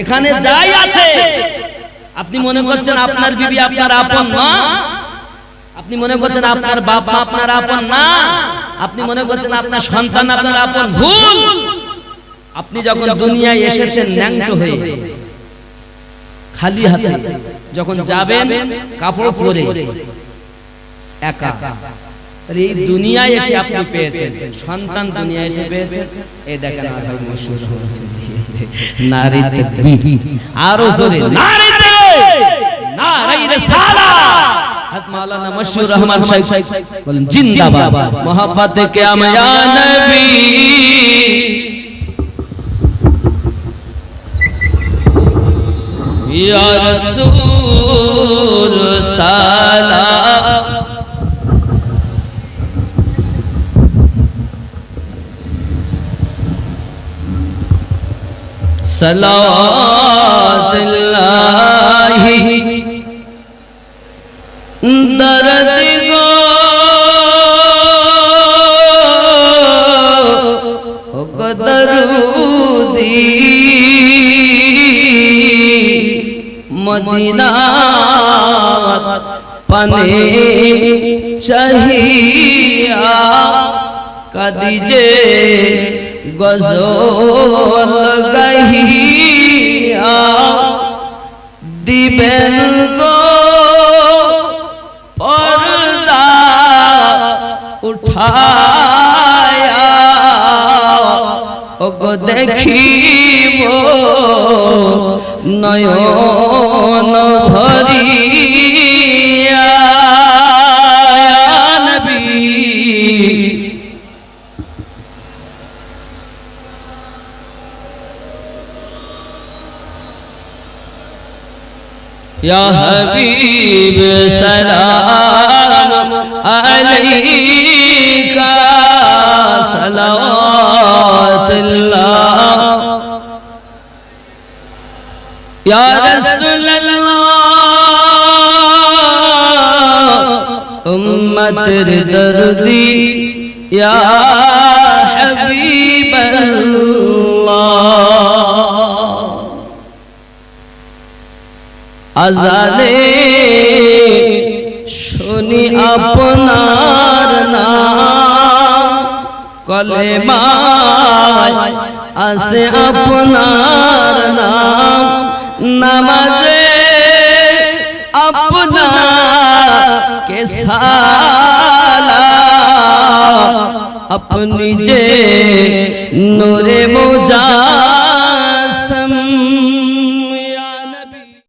এখানে যাই আছে, আপনি মনে করছেন আপনার বিবি আপনার আপন না, আপনি মনে করছেন আপনার বাপ মা আপনার আপন না, আপনি মনে করছেন আপনার সন্তান আপনার আপন, ভুল। আপনি যখন দুনিয়ায় এসেছেন ন্যাংটো হয়ে, খালি হাতে যখন যাবেন কাপড় পরে একা, তাহলে এই দুনিয়ায় এসে আপনি পেয়েছেন সন্তান, দুনিয়ায় এসে পেয়েছেন। এই দেখেন আর ভাই মশহুর হচ্ছে নারী তাকবীর, আরো জোরে নারী তাকবীর, নারী রিসালাত। হযরত মাওলানা মশহুর রহমান সাহেব বলেন জিন্দাবাদ, মোহাব্বত কে আময়া নবী, ইয়া রাসূল সালাম, সালাওয়াতুল্লাহি দরদ গো দরুদি মদিনা পানে চাহিয়া কাদিজে গজল গাহিয়া দিবেন গো পর্দা উঠায়া, ওগো দেখিব নয়ন ভরিয়া নবী। या हबीब सलाम अलैका सलावतुल्लाह ইয়া রাসূলুল্লাহ উম্মতের দরদি ইয়া হাবিবাল্লাহ আজানে শুনি আপনার নাম কলেমায় আছে আপনার নাম নামাজে আপনাকে সালাম আপনি যে নূরে মুজা